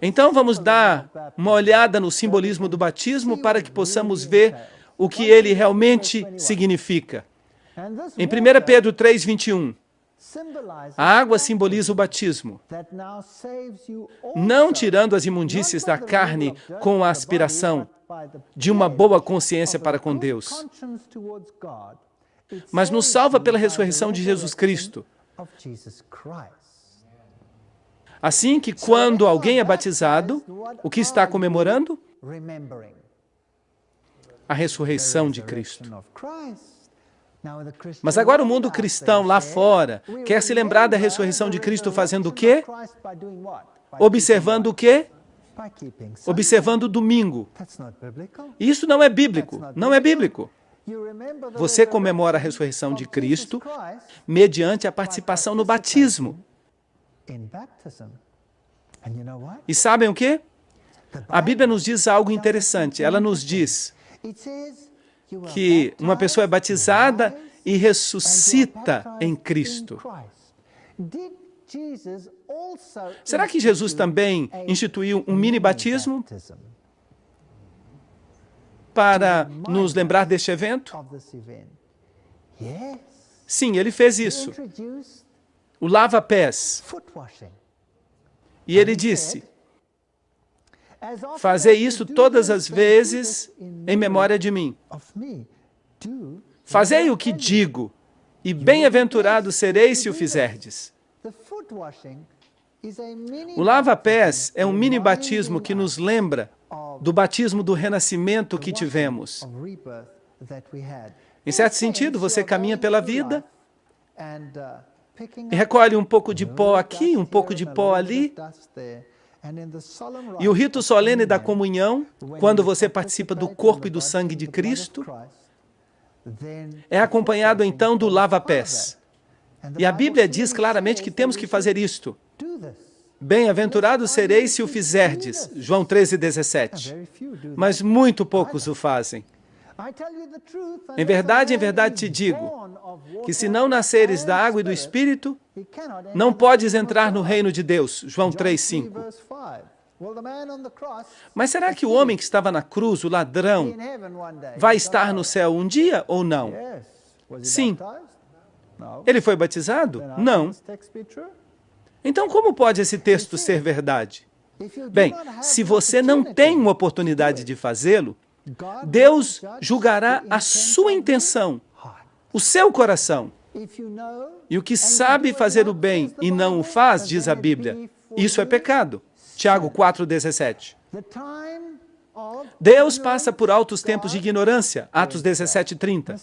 Então vamos dar uma olhada no simbolismo do batismo para que possamos ver o que ele realmente significa. Em 1 Pedro 3:21, a água simboliza o batismo, não tirando as imundícias da carne com a aspiração de uma boa consciência para com Deus, mas nos salva pela ressurreição de Jesus Cristo. Assim que quando alguém é batizado, o que está comemorando? A ressurreição de Cristo. Mas agora o mundo cristão lá fora quer se lembrar da ressurreição de Cristo fazendo o quê? Observando o quê? Observando o domingo. Isso não é bíblico, não é bíblico. Você comemora a ressurreição de Cristo mediante a participação no batismo. E sabem o quê? A Bíblia nos diz algo interessante. Ela nos diz que uma pessoa é batizada e ressuscita em Cristo. Será que Jesus também instituiu um mini-batismo para nos lembrar deste evento? Sim, ele fez isso. O lava-pés. E ele disse, fazei isso todas as vezes em memória de mim. Fazei o que digo, e bem-aventurado sereis se o fizerdes. O lava-pés é um mini-batismo que nos lembra do batismo do renascimento que tivemos. Em certo sentido, você caminha pela vida e recolhe um pouco de pó aqui, um pouco de pó ali. E o rito solene da comunhão, quando você participa do corpo e do sangue de Cristo, é acompanhado então do lava-pés. E a Bíblia diz claramente que temos que fazer isto. Bem-aventurados sereis se o fizerdes, João 13:17. Mas muito poucos o fazem. Em verdade te digo, que se não nasceres da água e do Espírito, não podes entrar no reino de Deus, João 3:5. Mas será que o homem que estava na cruz, o ladrão, vai estar no céu um dia ou não? Sim. Ele foi batizado? Não. Então, como pode esse texto ser verdade? Bem, se você não tem uma oportunidade de fazê-lo, Deus julgará a sua intenção, o seu coração. E o que sabe fazer o bem e não o faz, diz a Bíblia, isso é pecado. Tiago 4:17. Deus passa por altos tempos de ignorância, Atos 17:30.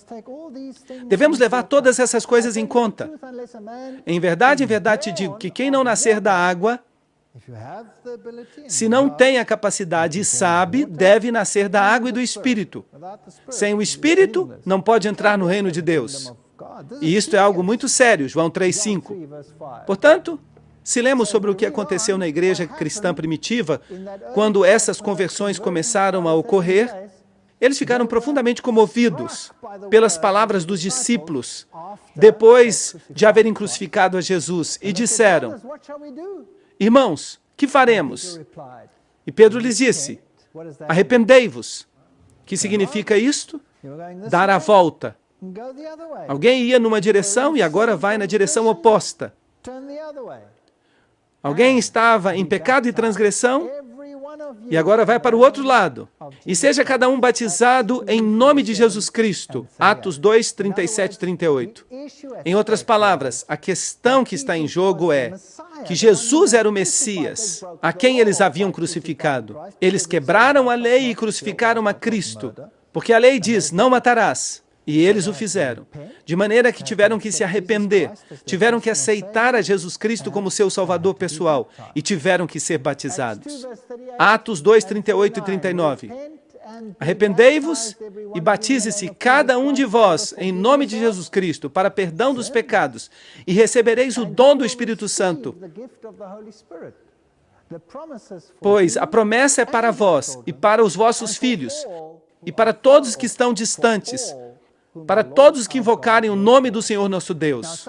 Devemos levar todas essas coisas em conta. Em verdade te digo que quem não nascer da água, se não tem a capacidade e sabe, deve nascer da água e do Espírito. Sem o Espírito, não pode entrar no reino de Deus. E isto é algo muito sério, João 3:5. Portanto, Se lemos sobre o que aconteceu na igreja cristã primitiva, quando essas conversões começaram a ocorrer, eles ficaram profundamente comovidos pelas palavras dos discípulos, depois de haverem crucificado a Jesus, e disseram: irmãos, que faremos? E Pedro lhes disse: arrependei-vos. Que significa isto? Dar a volta. Alguém ia numa direção e agora vai na direção oposta. Alguém estava em pecado e transgressão e agora vai para o outro lado. E seja cada um batizado em nome de Jesus Cristo. Atos 2, 37 e 38. Em outras palavras, a questão que está em jogo é que Jesus era o Messias, a quem eles haviam crucificado. Eles quebraram a lei e crucificaram a Cristo, porque a lei diz: não matarás. E eles o fizeram, de maneira que tiveram que se arrepender, tiveram que aceitar a Jesus Cristo como seu Salvador pessoal e tiveram que ser batizados. Atos 2, 38 e 39. Arrependei-vos e batize-se cada um de vós em nome de Jesus Cristo para perdão dos pecados e recebereis o dom do Espírito Santo. Pois a promessa é para vós e para os vossos filhos e para todos que estão distantes, para todos que invocarem o nome do Senhor nosso Deus.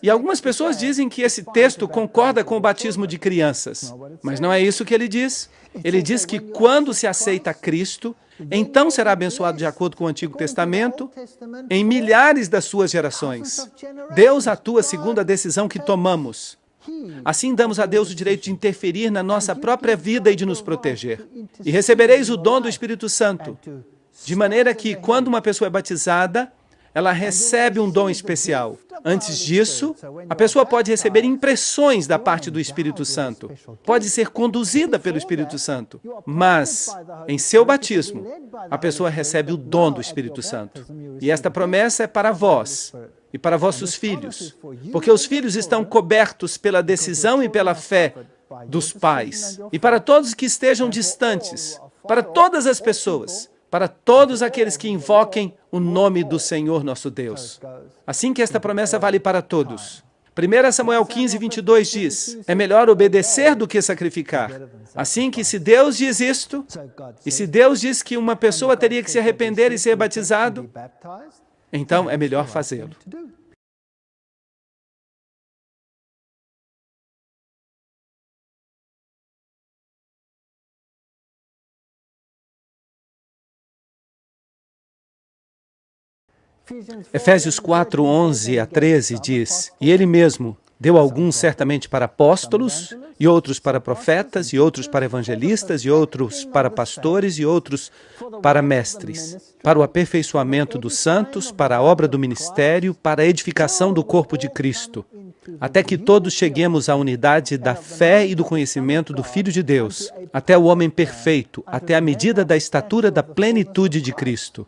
E algumas pessoas dizem que esse texto concorda com o batismo de crianças, mas não é isso que ele diz. Ele diz que quando se aceita Cristo, então será abençoado de acordo com o Antigo Testamento em milhares das suas gerações. Deus atua segundo a decisão que tomamos. Assim damos a Deus o direito de interferir na nossa própria vida e de nos proteger. E recebereis o dom do Espírito Santo. De maneira que, quando uma pessoa é batizada, ela recebe um dom especial. Antes disso, a pessoa pode receber impressões da parte do Espírito Santo. Pode ser conduzida pelo Espírito Santo. Mas, em seu batismo, a pessoa recebe o dom do Espírito Santo. E esta promessa é para vós e para vossos filhos, porque os filhos estão cobertos pela decisão e pela fé dos pais. E para todos que estejam distantes, para todas as pessoas, para todos aqueles que invoquem o nome do Senhor nosso Deus. Assim que esta promessa vale para todos. 1 Samuel 15, 22 diz: é melhor obedecer do que sacrificar. Assim que se Deus diz isto, e se Deus diz que uma pessoa teria que se arrepender e ser batizado, então é melhor fazê-lo. Efésios 4, 11 a 13 diz: e ele mesmo deu alguns certamente para apóstolos, e outros para profetas, e outros para evangelistas, e outros para pastores, e outros para mestres, para o aperfeiçoamento dos santos, para a obra do ministério, para a edificação do corpo de Cristo, até que todos cheguemos à unidade da fé e do conhecimento do Filho de Deus, até o homem perfeito, até a medida da estatura da plenitude de Cristo.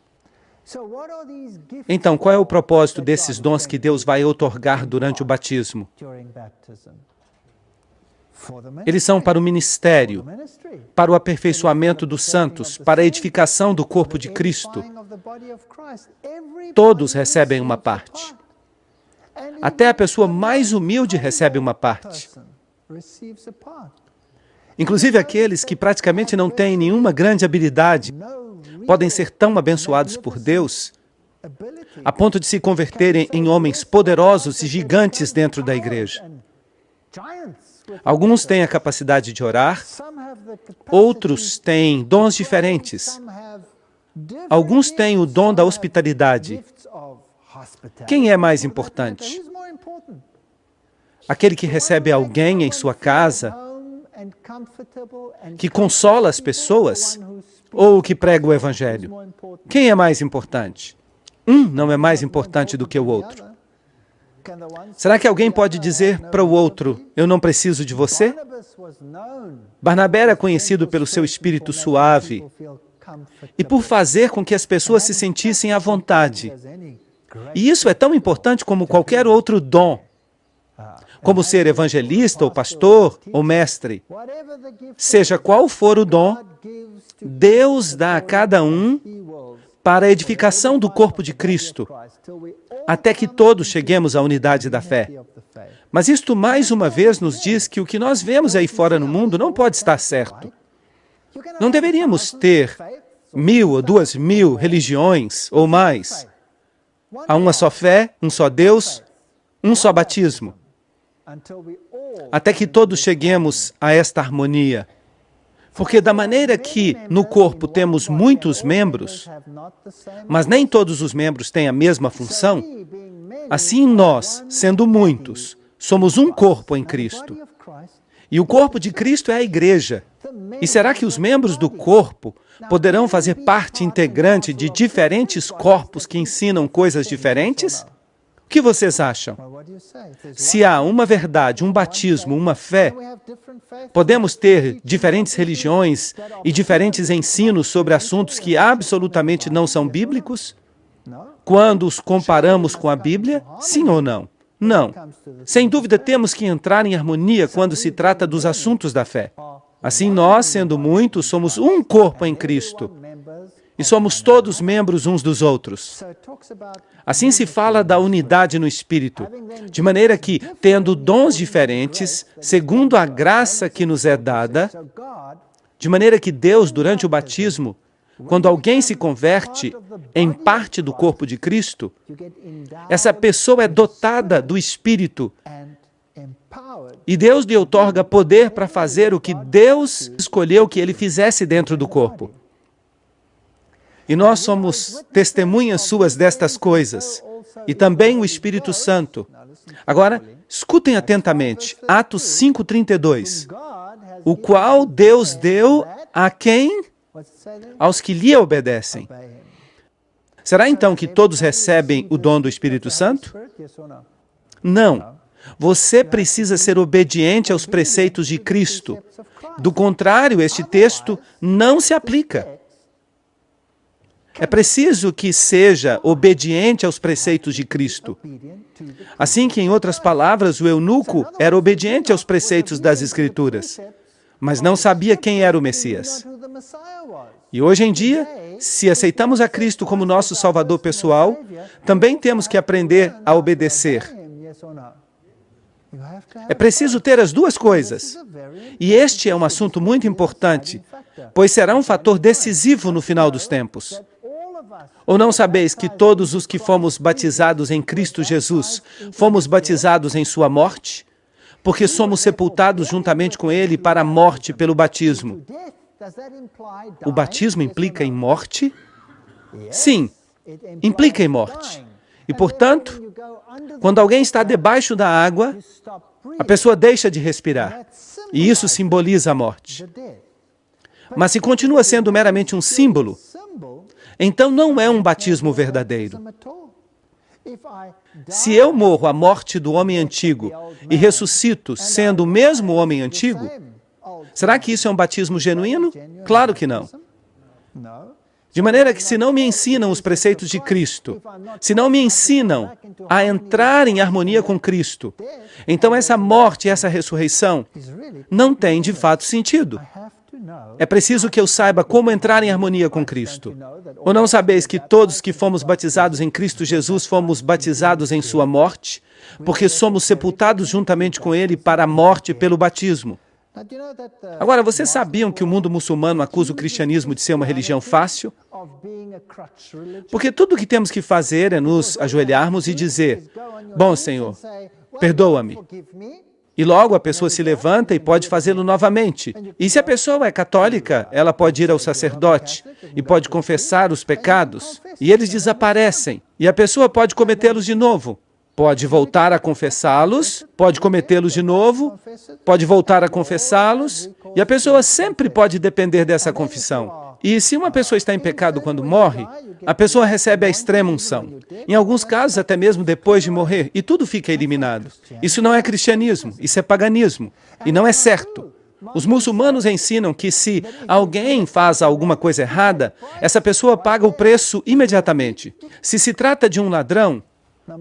Então, qual é o propósito desses dons que Deus vai outorgar durante o batismo? Eles são para o ministério, para o aperfeiçoamento dos santos, para a edificação do corpo de Cristo. Todos recebem uma parte. Até a pessoa mais humilde recebe uma parte. Inclusive aqueles que praticamente não têm nenhuma grande habilidade podem ser tão abençoados por Deus a ponto de se converterem em homens poderosos e gigantes dentro da igreja. Alguns têm a capacidade de orar, outros têm dons diferentes. Alguns têm o dom da hospitalidade. Quem é mais importante? Aquele que recebe alguém em sua casa, que consola as pessoas, ou que prega o Evangelho? Quem é mais importante? Um não é mais importante do que o outro. Será que alguém pode dizer para o outro: eu não preciso de você? Barnabé era conhecido pelo seu espírito suave e por fazer com que as pessoas se sentissem à vontade. E isso é tão importante como qualquer outro dom, como ser evangelista, ou pastor, ou mestre. Seja qual for o dom, Deus dá a cada um para a edificação do corpo de Cristo, até que todos cheguemos à unidade da fé. Mas isto mais uma vez nos diz que o que nós vemos aí fora no mundo não pode estar certo. Não deveríamos ter 1.000 ou 2.000 religiões ou mais. Há uma só fé, um só Deus, um só batismo. Até que todos cheguemos a esta harmonia. Porque da maneira que no corpo temos muitos membros, mas nem todos os membros têm a mesma função, assim nós, sendo muitos, somos um corpo em Cristo. E o corpo de Cristo é a igreja. E será que os membros do corpo poderão fazer parte integrante de diferentes corpos que ensinam coisas diferentes? O que vocês acham? Se há uma verdade, um batismo, uma fé, podemos ter diferentes religiões e diferentes ensinos sobre assuntos que absolutamente não são bíblicos? Quando os comparamos com a Bíblia, sim ou não? Não. Sem dúvida, temos que entrar em harmonia quando se trata dos assuntos da fé. Assim, nós, sendo muitos, somos um corpo em Cristo. E somos todos membros uns dos outros. Assim se fala da unidade no Espírito, de maneira que, tendo dons diferentes, segundo a graça que nos é dada, de maneira que Deus, durante o batismo, quando alguém se converte em parte do corpo de Cristo, essa pessoa é dotada do Espírito. E Deus lhe outorga poder para fazer o que Deus escolheu que ele fizesse dentro do corpo. E nós somos testemunhas suas destas coisas. E também o Espírito Santo. Agora, escutem atentamente. Atos 5:32. O qual Deus deu a quem? Aos que lhe obedecem. Será então que todos recebem o dom do Espírito Santo? Não. Você precisa ser obediente aos preceitos de Cristo. Do contrário, este texto não se aplica. É preciso que seja obediente aos preceitos de Cristo. Assim que, em outras palavras, o eunuco era obediente aos preceitos das Escrituras, mas não sabia quem era o Messias. E hoje em dia, se aceitamos a Cristo como nosso Salvador pessoal, também temos que aprender a obedecer. É preciso ter as duas coisas. E este é um assunto muito importante, pois será um fator decisivo no final dos tempos. Ou não sabeis que todos os que fomos batizados em Cristo Jesus, fomos batizados em sua morte? Porque somos sepultados juntamente com Ele para a morte pelo batismo. O batismo implica em morte? Sim, implica em morte. E, portanto, quando alguém está debaixo da água, a pessoa deixa de respirar. E isso simboliza a morte. Mas se continua sendo meramente um símbolo, então não é um batismo verdadeiro. Se eu morro a morte do homem antigo e ressuscito sendo o mesmo homem antigo, será que isso é um batismo genuíno? Claro que não. De maneira que se não me ensinam os preceitos de Cristo, se não me ensinam a entrar em harmonia com Cristo, então essa morte e essa ressurreição não têm de fato sentido. É preciso que eu saiba como entrar em harmonia com Cristo. Ou não sabeis que todos que fomos batizados em Cristo Jesus fomos batizados em sua morte, porque somos sepultados juntamente com Ele para a morte pelo batismo? Agora, vocês sabiam que o mundo muçulmano acusa o cristianismo de ser uma religião fácil? Porque tudo o que temos que fazer é nos ajoelharmos e dizer: bom, Senhor, perdoa-me. E logo a pessoa se levanta e pode fazê-lo novamente. E se a pessoa é católica, ela pode ir ao sacerdote e pode confessar os pecados, e eles desaparecem. E a pessoa pode cometê-los de novo. Pode voltar a confessá-los, pode cometê-los de novo, pode voltar a confessá-los, e a pessoa sempre pode depender dessa confissão. E se uma pessoa está em pecado quando morre, a pessoa recebe a extrema unção. Em alguns casos, até mesmo depois de morrer, e tudo fica eliminado. Isso não é cristianismo, isso é paganismo, e não é certo. Os muçulmanos ensinam que se alguém faz alguma coisa errada, essa pessoa paga o preço imediatamente. Se se trata de um ladrão,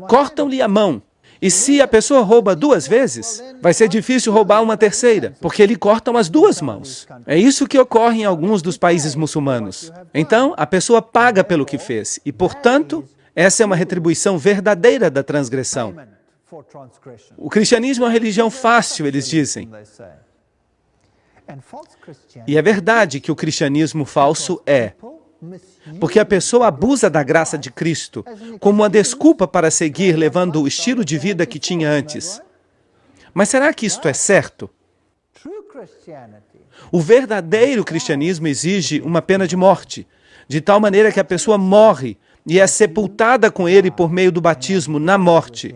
cortam-lhe a mão. E se a pessoa rouba 2 vezes, vai ser difícil roubar uma terceira, porque lhe cortam as 2 mãos. É isso que ocorre em alguns dos países muçulmanos. Então, a pessoa paga pelo que fez, e, portanto, Essa é uma retribuição verdadeira da transgressão. O cristianismo é uma religião fácil, eles dizem. E é verdade que o cristianismo falso é. Porque a pessoa abusa da graça de Cristo como uma desculpa para seguir levando o estilo de vida que tinha antes. Mas será que isto é certo? O verdadeiro cristianismo exige uma pena de morte, de tal maneira que a pessoa morre e é sepultada com ele por meio do batismo na morte,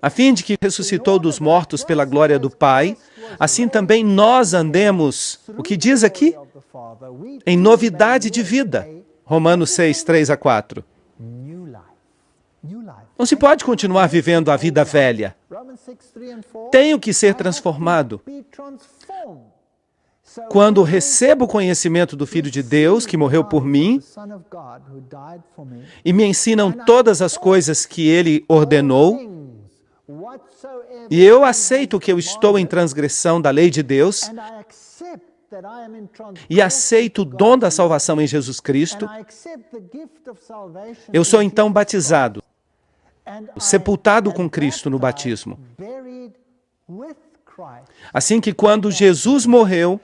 a fim de que ressuscitou dos mortos pela glória do Pai, assim também nós andemos, o que diz aqui? Em novidade de vida. Romanos 6, 3-4. Não se pode continuar vivendo a vida velha. Tenho que ser transformado. Quando recebo o conhecimento do Filho de Deus, que morreu por mim, e me ensinam todas as coisas que Ele ordenou, e eu aceito que eu estou em transgressão da lei de Deus, e aceito o dom da salvação em Jesus Cristo, eu sou então batizado, sepultado com Cristo no batismo. Assim que quando Jesus morreu,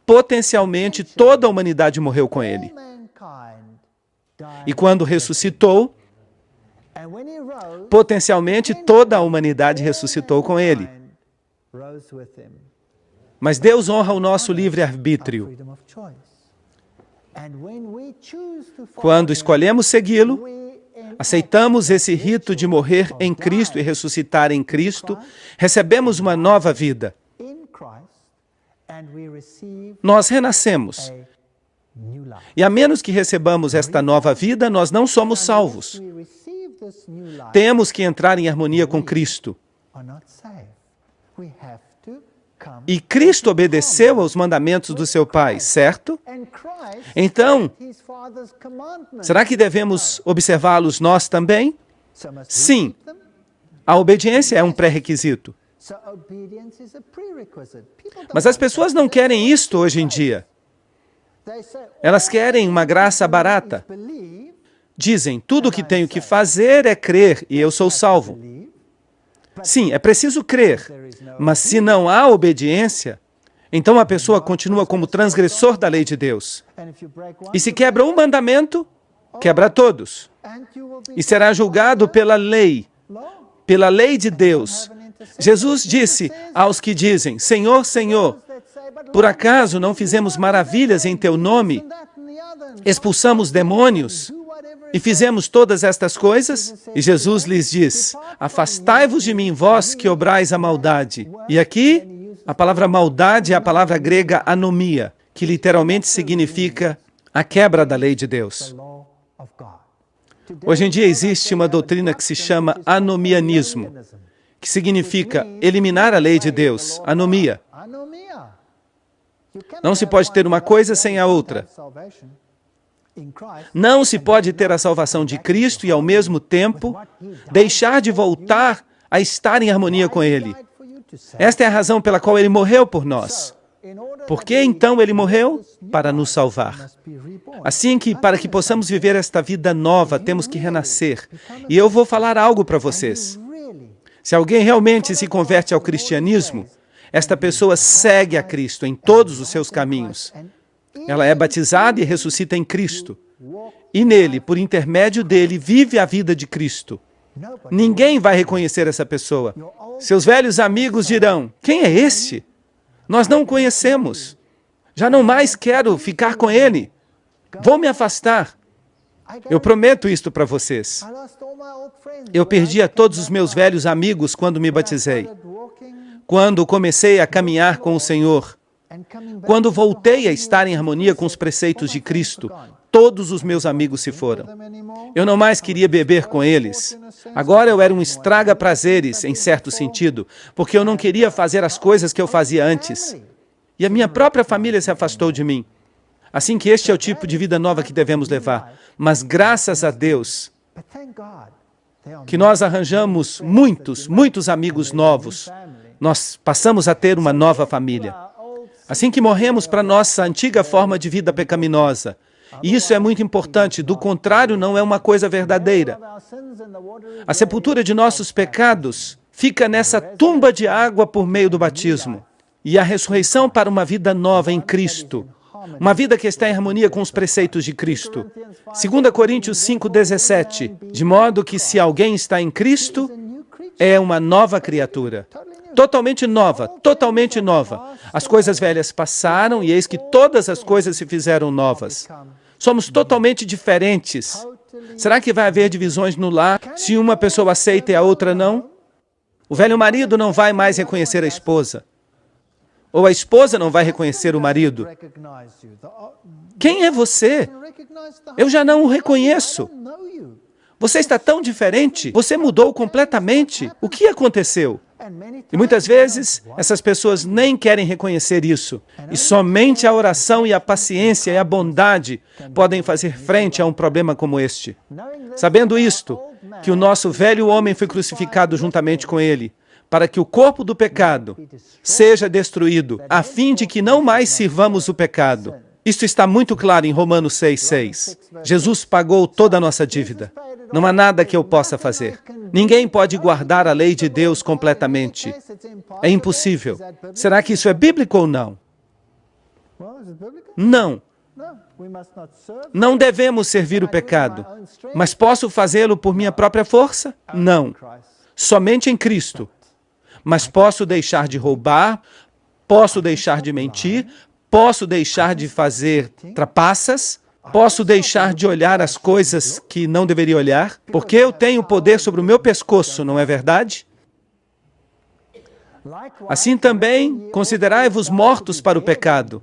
potencialmente toda a humanidade morreu com Ele. E quando ressuscitou, potencialmente toda a humanidade ressuscitou com Ele. Mas Deus honra o nosso livre-arbítrio. Quando escolhemos segui-lo, aceitamos esse rito de morrer em Cristo e ressuscitar em Cristo, recebemos uma nova vida. Nós renascemos. E a menos que recebamos esta nova vida, nós não somos salvos. Temos que entrar em harmonia com Cristo. E Cristo obedeceu aos mandamentos do seu Pai, certo? Então, será que devemos observá-los nós também? Sim. A obediência é um pré-requisito. Mas as pessoas não querem isto hoje em dia. Elas querem uma graça barata. Dizem, tudo o que tenho que fazer é crer e eu sou salvo. Sim, é preciso crer, mas se não há obediência, então a pessoa continua como transgressor da lei de Deus. E se quebra um mandamento, quebra todos. E será julgado pela lei de Deus. Jesus disse aos que dizem, Senhor, Senhor, por acaso não fizemos maravilhas em Teu nome? Expulsamos demônios? E fizemos todas estas coisas? E Jesus lhes diz, afastai-vos de mim, vós que obrais a maldade. E aqui, a palavra maldade é a palavra grega anomia, que literalmente significa a quebra da lei de Deus. Hoje em dia existe uma doutrina que se chama anomianismo, que significa eliminar a lei de Deus, anomia. Não se pode ter uma coisa sem a outra. Não se pode ter a salvação de Cristo e, ao mesmo tempo, deixar de voltar a estar em harmonia com Ele. Esta é a razão pela qual Ele morreu por nós. Por que, então, Ele morreu? Para nos salvar. Assim que, para que possamos viver esta vida nova, temos que renascer. E eu vou falar algo para vocês. Se alguém realmente se converte ao cristianismo, esta pessoa segue a Cristo em todos os seus caminhos. Ela é batizada e ressuscita em Cristo. E nele, por intermédio dele, vive a vida de Cristo. Ninguém vai reconhecer essa pessoa. Seus velhos amigos dirão, quem é esse? Nós não o conhecemos. Já não mais quero ficar com ele. Vou me afastar. Eu prometo isto para vocês. Eu perdi a todos os meus velhos amigos quando me batizei. Quando comecei a caminhar com o Senhor. Quando voltei a estar em harmonia com os preceitos de Cristo, todos os meus amigos se foram. Eu não mais queria beber com eles. Agora eu era um estraga-prazeres, em certo sentido, porque eu não queria fazer as coisas que eu fazia antes. E a minha própria família se afastou de mim. Assim que este é o tipo de vida nova que devemos levar. Mas graças a Deus, que nós arranjamos muitos amigos novos. Nós passamos a ter uma nova família. Assim que morremos para nossa antiga forma de vida pecaminosa E isso é muito importante, do contrário, não é uma coisa verdadeira. A sepultura de nossos pecados fica nessa tumba de água por meio do batismo. E a ressurreição para uma vida nova em Cristo. Uma vida que está em harmonia com os preceitos de Cristo. 2 Coríntios 5:17. De modo que se alguém está em Cristo, é uma nova criatura. Totalmente nova, totalmente nova. As coisas velhas passaram e eis que todas as coisas se fizeram novas. Somos totalmente diferentes. Será que vai haver divisões no lar se uma pessoa aceita e a outra não? O velho marido não vai mais reconhecer a esposa. Ou a esposa não vai reconhecer o marido. Quem é você? Eu já não o reconheço. Você está tão diferente. Você mudou completamente. O que aconteceu? E muitas vezes, essas pessoas nem querem reconhecer isso. E somente a oração e a paciência e a bondade podem fazer frente a um problema como este. Sabendo isto, que o nosso velho homem foi crucificado juntamente com ele, para que o corpo do pecado seja destruído, a fim de que não mais sirvamos o pecado. Isto está muito claro em Romanos 6:6. Jesus pagou toda a nossa dívida. Não há nada que eu possa fazer. Ninguém pode guardar a lei de Deus completamente. É impossível. Será que isso é bíblico ou não? Não. Não devemos servir o pecado. Mas posso fazê-lo por minha própria força? Não. Somente em Cristo. Mas posso deixar de roubar, posso deixar de mentir, posso deixar de fazer trapaças, posso deixar de olhar as coisas que não deveria olhar, porque eu tenho poder sobre o meu pescoço, não é verdade? Assim também, considerai-vos mortos para o pecado.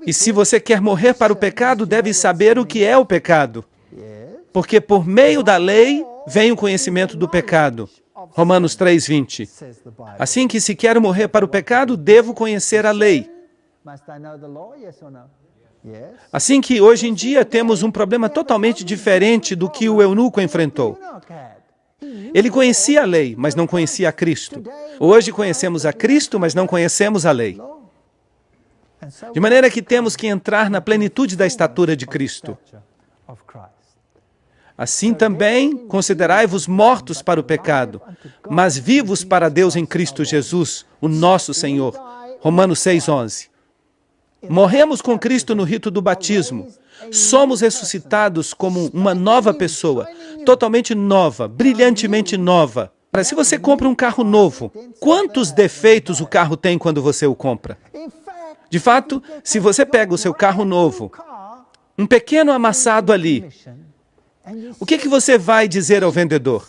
E se você quer morrer para o pecado, deve saber o que é o pecado. Porque por meio da lei vem o conhecimento do pecado. Romanos 3:20. Assim que se quero morrer para o pecado, devo conhecer a lei. Assim que hoje em dia temos um problema totalmente diferente do que o eunuco enfrentou. Ele conhecia a lei, mas não conhecia a Cristo. Hoje conhecemos a Cristo, mas não conhecemos a lei. De maneira que temos que entrar na plenitude da estatura de Cristo. Assim também, considerai-vos mortos para o pecado, mas vivos para Deus em Cristo Jesus, o nosso Senhor. Romanos 6:11. Morremos com Cristo no rito do batismo. Somos ressuscitados como uma nova pessoa, totalmente nova, brilhantemente nova. Se você compra um carro novo, quantos defeitos o carro tem quando você o compra? De fato, se você pega o seu carro novo, um pequeno amassado ali, o que você vai dizer ao vendedor?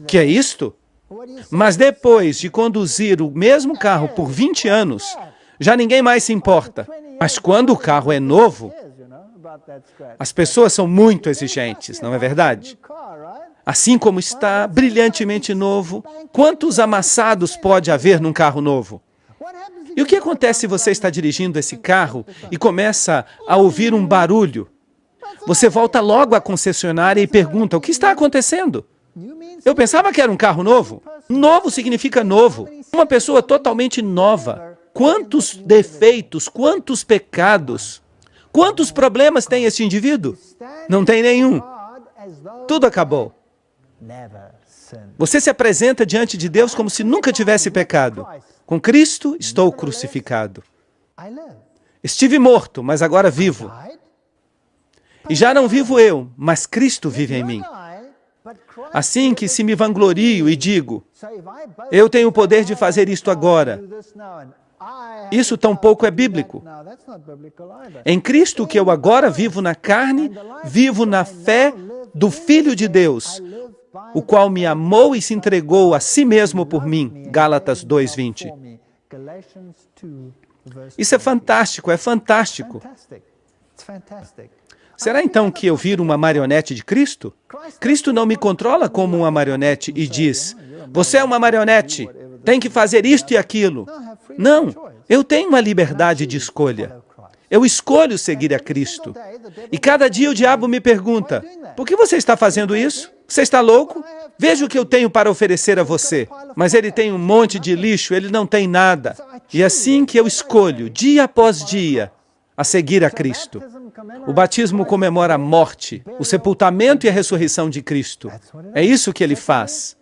Que é isto? Mas depois de conduzir o mesmo carro por 20 anos, já ninguém mais se importa. Mas quando o carro é novo, as pessoas são muito exigentes, não é verdade? Assim como está brilhantemente novo, quantos amassados pode haver num carro novo? E o que acontece se você está dirigindo esse carro e começa a ouvir um barulho? Você volta logo à concessionária e pergunta, o que está acontecendo? Eu pensava que era um carro novo. Novo significa novo. Uma pessoa totalmente nova. Quantos defeitos, quantos pecados, quantos problemas tem esse indivíduo? Não tem nenhum. Tudo acabou. Você se apresenta diante de Deus como se nunca tivesse pecado. Com Cristo, estou crucificado. Estive morto, mas agora vivo. E já não vivo eu, mas Cristo vive em mim. Assim que se me vanglorio e digo, eu tenho o poder de fazer isto agora. Isso tampouco é bíblico. Em Cristo que eu agora vivo na carne, vivo na fé do Filho de Deus, o qual me amou e se entregou a si mesmo por mim. Gálatas 2:20. Isso é fantástico, é fantástico. Será então que eu viro uma marionete de Cristo? Cristo não me controla como uma marionete e diz, você é uma marionete, tem que fazer isto e aquilo. Não, eu tenho uma liberdade de escolha. Eu escolho seguir a Cristo. E cada dia o diabo me pergunta, por que você está fazendo isso? Você está louco? Veja o que eu tenho para oferecer a você. Mas ele tem um monte de lixo, ele não tem nada. E assim que eu escolho, dia após dia, a seguir a Cristo. O batismo comemora a morte, o sepultamento e a ressurreição de Cristo. É isso que ele faz.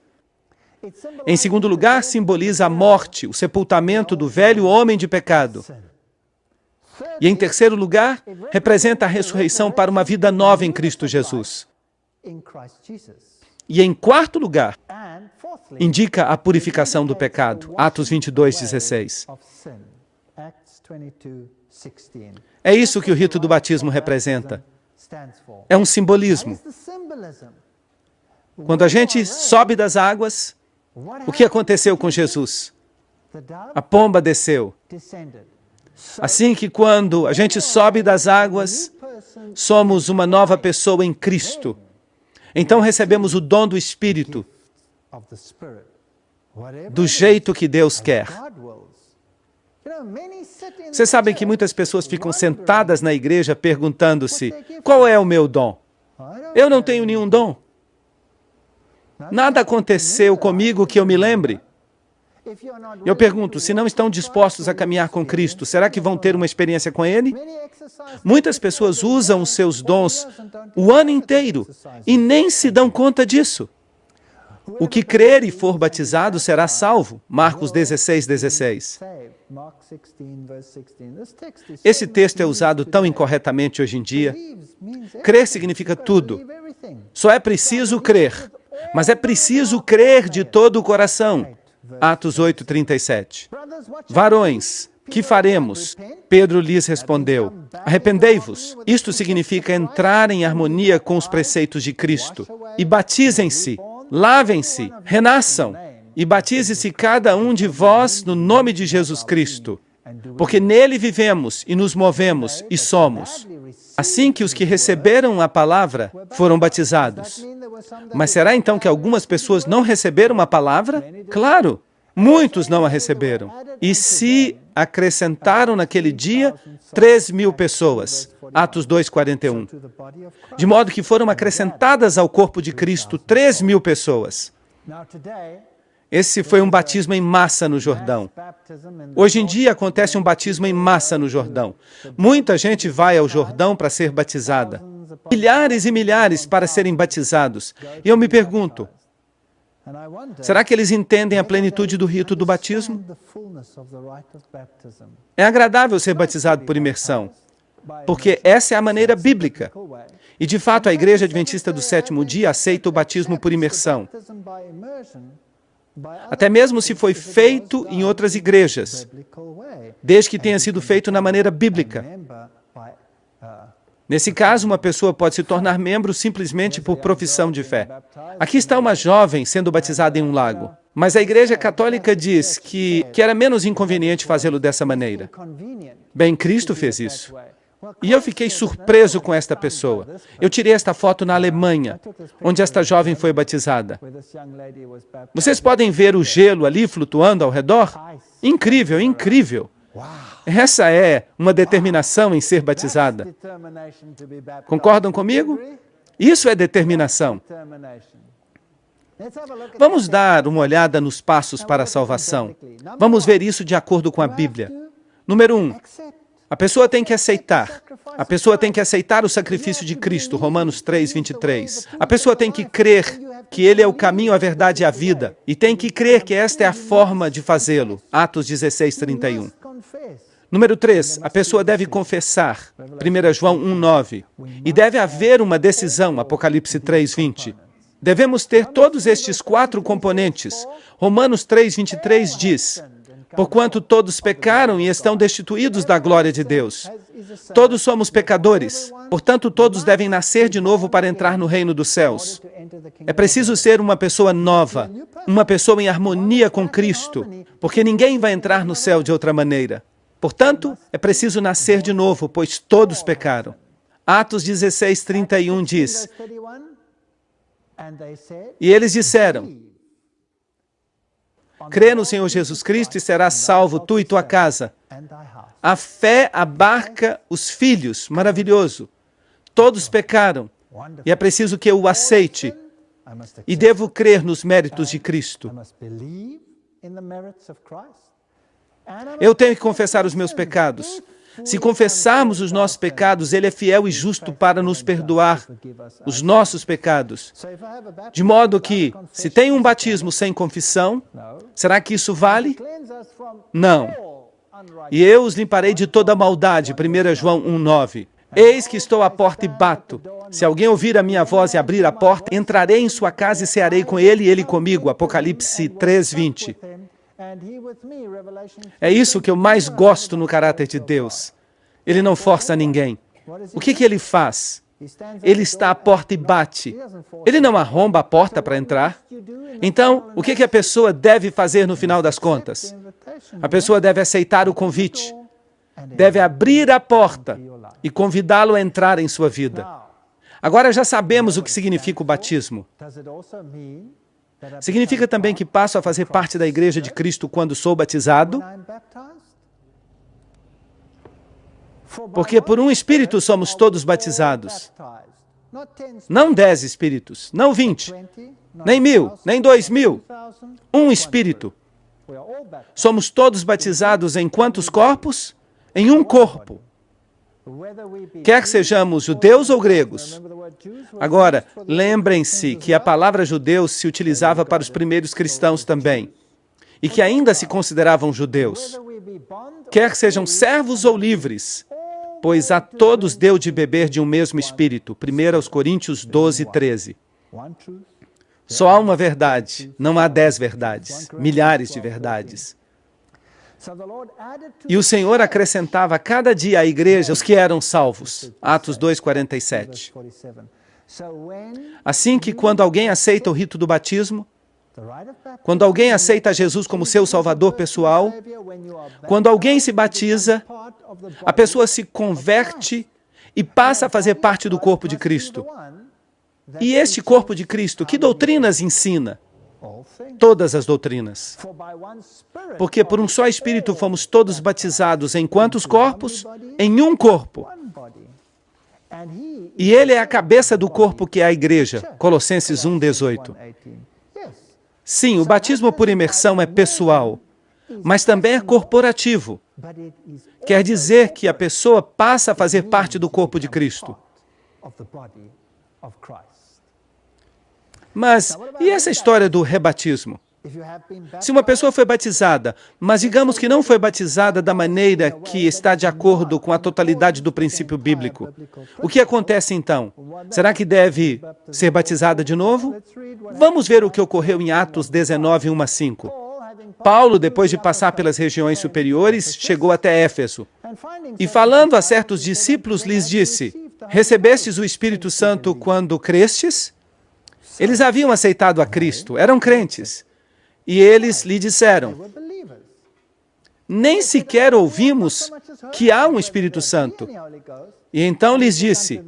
Em segundo lugar, simboliza a morte, o sepultamento do velho homem de pecado. E em terceiro lugar, representa a ressurreição para uma vida nova em Cristo Jesus. E em quarto lugar, indica a purificação do pecado. Atos 22:16. É isso que o rito do batismo representa. É um simbolismo. Quando a gente sobe das águas, o que aconteceu com Jesus? A pomba desceu. Assim que quando a gente sobe das águas, somos uma nova pessoa em Cristo. Então recebemos o dom do Espírito, do jeito que Deus quer. Vocês sabem que muitas pessoas ficam sentadas na igreja perguntando-se, qual é o meu dom? Eu não tenho nenhum dom. Nada aconteceu comigo que eu me lembre. Eu pergunto, se não estão dispostos a caminhar com Cristo, será que vão ter uma experiência com Ele? Muitas pessoas usam os seus dons o ano inteiro e nem se dão conta disso. O que crer e for batizado será salvo. Marcos 16:16. Esse texto é usado tão incorretamente hoje em dia. Crer significa tudo. Só é preciso crer. Mas é preciso crer de todo o coração. Atos 8:37. Varões, que faremos? Pedro lhes respondeu, arrependei-vos. Isto significa entrar em harmonia com os preceitos de Cristo. E batizem-se, lavem-se, renasçam. E batize-se cada um de vós no nome de Jesus Cristo. Porque nele vivemos e nos movemos e somos. Assim que os que receberam a palavra foram batizados. Mas será então que algumas pessoas não receberam a palavra? Claro, muitos não a receberam. E se acrescentaram naquele dia 3.000 pessoas. Atos 2:41. De modo que foram acrescentadas ao corpo de Cristo 3.000 pessoas. Esse foi um batismo em massa no Jordão. Hoje em dia acontece um batismo em massa no Jordão. Muita gente vai ao Jordão para ser batizada. Milhares e milhares para serem batizados. E eu me pergunto, será que eles entendem a plenitude do rito do batismo? É agradável ser batizado por imersão, porque essa é a maneira bíblica. E de fato a Igreja Adventista do Sétimo Dia aceita o batismo por imersão. Até mesmo se foi feito em outras igrejas, desde que tenha sido feito na maneira bíblica. Nesse caso, uma pessoa pode se tornar membro simplesmente por profissão de fé. Aqui está uma jovem sendo batizada em um lago, mas a Igreja Católica diz que era menos inconveniente fazê-lo dessa maneira. Bem, Cristo fez isso. E eu fiquei surpreso com esta pessoa. Eu tirei esta foto na Alemanha, onde esta jovem foi batizada. Vocês podem ver o gelo ali flutuando ao redor? Incrível, incrível. Essa é uma determinação em ser batizada. Concordam comigo? Isso é determinação. Vamos dar uma olhada nos passos para a salvação. Vamos ver isso de acordo com a Bíblia. Número 1. A pessoa tem que aceitar. A pessoa tem que aceitar o sacrifício de Cristo, Romanos 3:23. A pessoa tem que crer que Ele é o caminho, a verdade e a vida. E tem que crer que esta é a forma de fazê-lo, Atos 16:31. Número 3, a pessoa deve confessar, 1 João 1:9. E deve haver uma decisão, Apocalipse 3:20. Devemos ter todos estes 4 componentes. Romanos 3:23 diz, porquanto todos pecaram e estão destituídos da glória de Deus. Todos somos pecadores, portanto todos devem nascer de novo para entrar no reino dos céus. É preciso ser uma pessoa nova, uma pessoa em harmonia com Cristo, porque ninguém vai entrar no céu de outra maneira. Portanto, é preciso nascer de novo, pois todos pecaram. Atos 16:31 diz, e eles disseram, crê no Senhor Jesus Cristo e serás salvo, tu e tua casa. A fé abarca os filhos, maravilhoso. Todos pecaram, e é preciso que eu o aceite. e devo crer nos méritos de Cristo. Eu tenho que confessar os meus pecados. Se confessarmos os nossos pecados, Ele é fiel e justo para nos perdoar os nossos pecados. De modo que, se tem um batismo sem confissão, será que isso vale? Não. E eu os limparei de toda maldade, 1 João 1,9. Eis que estou à porta e bato. Se alguém ouvir a minha voz e abrir a porta, entrarei em sua casa e cearei com ele e ele comigo. Apocalipse 3:20. É isso que eu mais gosto no caráter de Deus. Ele não força ninguém. O que ele faz? Ele está à porta e bate. Ele não arromba a porta para entrar. Então, o que a pessoa deve fazer no final das contas? A pessoa deve aceitar o convite. Deve abrir a porta e convidá-lo a entrar em sua vida. Agora já sabemos o que significa o batismo. Significa também que passo a fazer parte da Igreja de Cristo quando sou batizado? Porque por um Espírito somos todos batizados. Não 10 Espíritos, não 20, nem 1000, nem 2000. Um Espírito. Somos todos batizados em quantos corpos? Em um corpo. Quer que sejamos judeus ou gregos. Agora, lembrem-se que a palavra judeus se utilizava para os primeiros cristãos também, e que ainda se consideravam judeus. Quer que sejam servos ou livres, pois a todos deu de beber de um mesmo Espírito. 1 Coríntios 12:13. Só há uma verdade, não há 10 verdades, milhares de verdades. E o Senhor acrescentava a cada dia à igreja os que eram salvos. Atos 2:47. Assim que quando alguém aceita o rito do batismo, quando alguém aceita Jesus como seu salvador pessoal, quando alguém se batiza, a pessoa se converte e passa a fazer parte do corpo de Cristo. E este corpo de Cristo, que doutrinas ensina? Todas as doutrinas. Porque por um só Espírito fomos todos batizados em quantos corpos? Em um corpo. E Ele é a cabeça do corpo que é a igreja. Colossenses 1:18. Sim, o batismo por imersão é pessoal, mas também é corporativo. Quer dizer que a pessoa passa a fazer parte do corpo de Cristo. Mas, e essa história do rebatismo? Se uma pessoa foi batizada, mas digamos que não foi batizada da maneira que está de acordo com a totalidade do princípio bíblico, o que acontece então? Será que deve ser batizada de novo? Vamos ver o que ocorreu em Atos 19:1-5. Paulo, depois de passar pelas regiões superiores, chegou até Éfeso. E falando a certos discípulos, lhes disse: recebestes o Espírito Santo quando crestes? Eles haviam aceitado a Cristo, eram crentes. E eles lhe disseram: nem sequer ouvimos que há um Espírito Santo. E então lhes disse: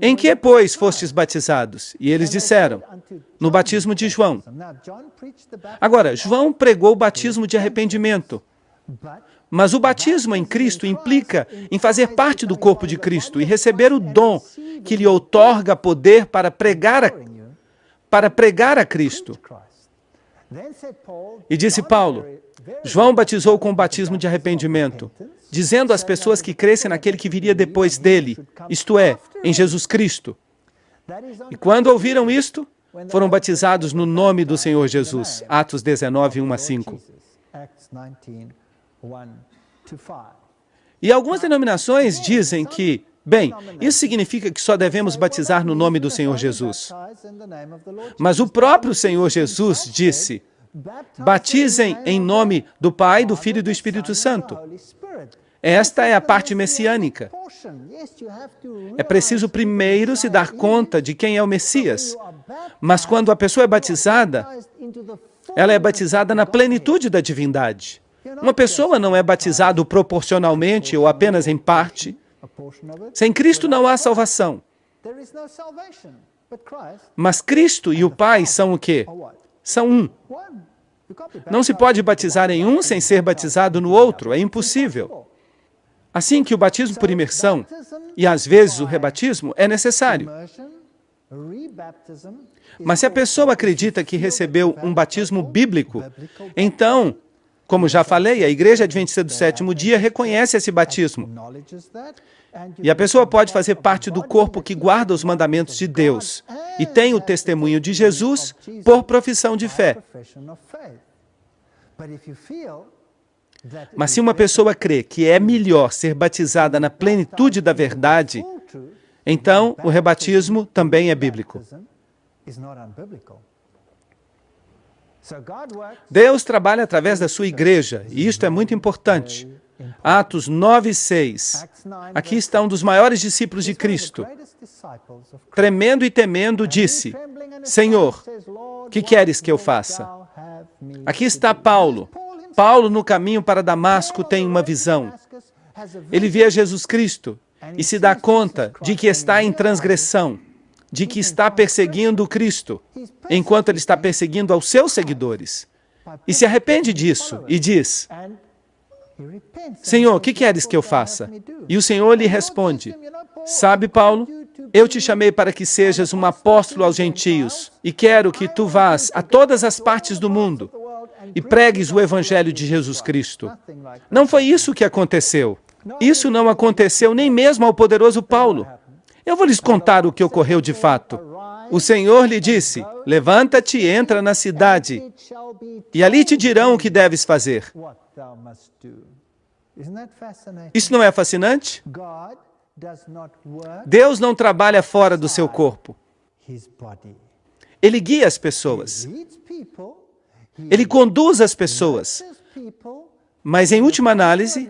em que, pois, fostes batizados? E eles disseram: no batismo de João. Agora, João pregou o batismo de arrependimento. Mas o batismo em Cristo implica em fazer parte do corpo de Cristo e receber o dom que lhe outorga poder para pregar a Cristo. E disse Paulo: João batizou com o batismo de arrependimento, dizendo às pessoas que crescem naquele que viria depois dele, isto é, em Jesus Cristo. E quando ouviram isto, foram batizados no nome do Senhor Jesus. Atos 19:1-5. E algumas denominações dizem que, bem, isso significa que só devemos batizar no nome do Senhor Jesus. Mas o próprio Senhor Jesus disse: batizem em nome do Pai, do Filho e do Espírito Santo. Esta é a parte messiânica. É preciso primeiro se dar conta de quem é o Messias. Mas quando a pessoa é batizada, ela é batizada na plenitude da divindade. Uma pessoa não é batizada proporcionalmente ou apenas em parte. Sem Cristo não há salvação. Mas Cristo e o Pai são o quê? São um. Não se pode batizar em um sem ser batizado no outro. É impossível. Assim que o batismo por imersão, e às vezes o rebatismo, é necessário. Mas se a pessoa acredita que recebeu um batismo bíblico, então, como já falei, a Igreja Adventista do Sétimo Dia reconhece esse batismo. E a pessoa pode fazer parte do corpo que guarda os mandamentos de Deus e tem o testemunho de Jesus por profissão de fé. Mas se uma pessoa crê que é melhor ser batizada na plenitude da verdade, então o rebatismo também é bíblico. Deus trabalha através da sua igreja, e isto é muito importante. Atos 9:6. Aqui está um dos maiores discípulos de Cristo. Tremendo e temendo, disse: Senhor, que queres que eu faça? Aqui está Paulo. Paulo, no caminho para Damasco, tem uma visão. Ele vê Jesus Cristo e se dá conta de que está em transgressão, de que está perseguindo o Cristo, enquanto ele está perseguindo aos seus seguidores. E se arrepende disso e diz: Senhor, o que queres que eu faça? E o Senhor lhe responde: Sabe, Paulo, eu te chamei para que sejas um apóstolo aos gentios e quero que tu vás a todas as partes do mundo e pregues o evangelho de Jesus Cristo. Não foi isso que aconteceu. Isso não aconteceu nem mesmo ao poderoso Paulo. Eu vou lhes contar o que ocorreu de fato. O Senhor lhe disse: Levanta-te e entra na cidade, e ali te dirão o que deves fazer. Isso não é fascinante? Deus não trabalha fora do seu corpo. Ele guia as pessoas. Ele conduz as pessoas. Mas, em última análise,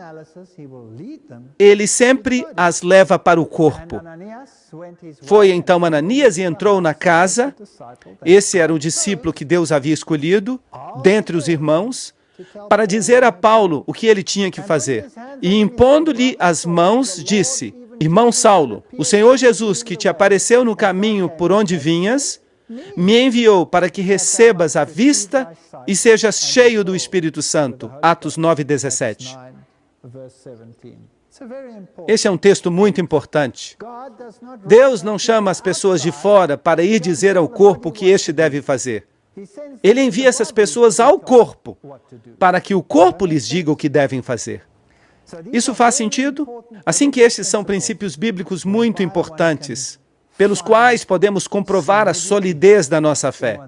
ele sempre as leva para o corpo. Foi então Ananias e entrou na casa. Esse era o discípulo que Deus havia escolhido, dentre os irmãos, para dizer a Paulo o que ele tinha que fazer. E, impondo-lhe as mãos, disse: Irmão Saulo, o Senhor Jesus, que te apareceu no caminho por onde vinhas, me enviou para que recebas a vista e sejas cheio do Espírito Santo. Atos 9:17. Esse é um texto muito importante. Deus não chama as pessoas de fora para ir dizer ao corpo o que este deve fazer. Ele envia essas pessoas ao corpo para que o corpo lhes diga o que devem fazer. Isso faz sentido? Assim que estes são princípios bíblicos muito importantes, pelos quais podemos comprovar a solidez da nossa fé.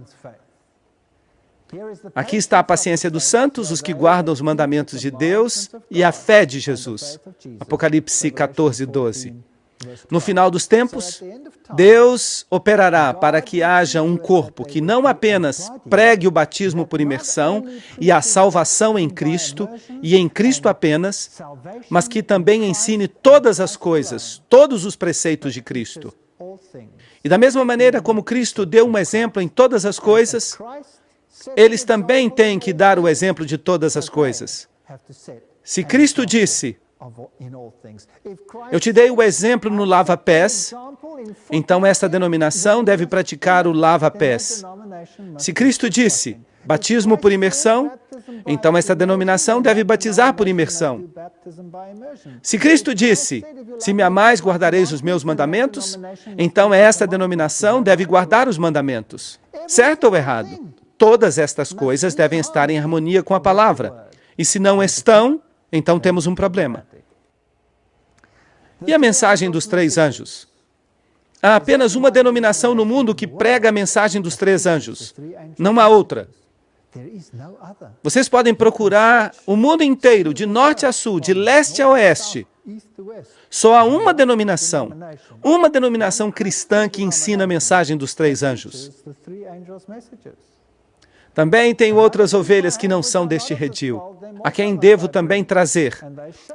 Aqui está a paciência dos santos, os que guardam os mandamentos de Deus, e a fé de Jesus. Apocalipse 14:12. No final dos tempos, Deus operará para que haja um corpo que não apenas pregue o batismo por imersão e a salvação em Cristo, e em Cristo apenas, mas que também ensine todas as coisas, todos os preceitos de Cristo. E da mesma maneira como Cristo deu um exemplo em todas as coisas, eles também têm que dar o exemplo de todas as coisas. Se Cristo disse: Eu te dei o exemplo no lava-pés, então esta denominação deve praticar o lava-pés. Se Cristo disse: Batismo por imersão, então esta denominação deve batizar por imersão. Se Cristo disse: Se me amais, guardareis os meus mandamentos, então esta denominação deve guardar os mandamentos. Certo ou errado? Todas estas coisas devem estar em harmonia com a palavra. E se não estão, então temos um problema. E a mensagem dos 3 anjos? Há apenas uma denominação no mundo que prega a mensagem dos 3 anjos. Não há outra. Vocês podem procurar o mundo inteiro, de norte a sul, de leste a oeste. Só há uma denominação cristã que ensina a mensagem dos 3 anjos. Também tenho outras ovelhas que não são deste redil, a quem devo também trazer,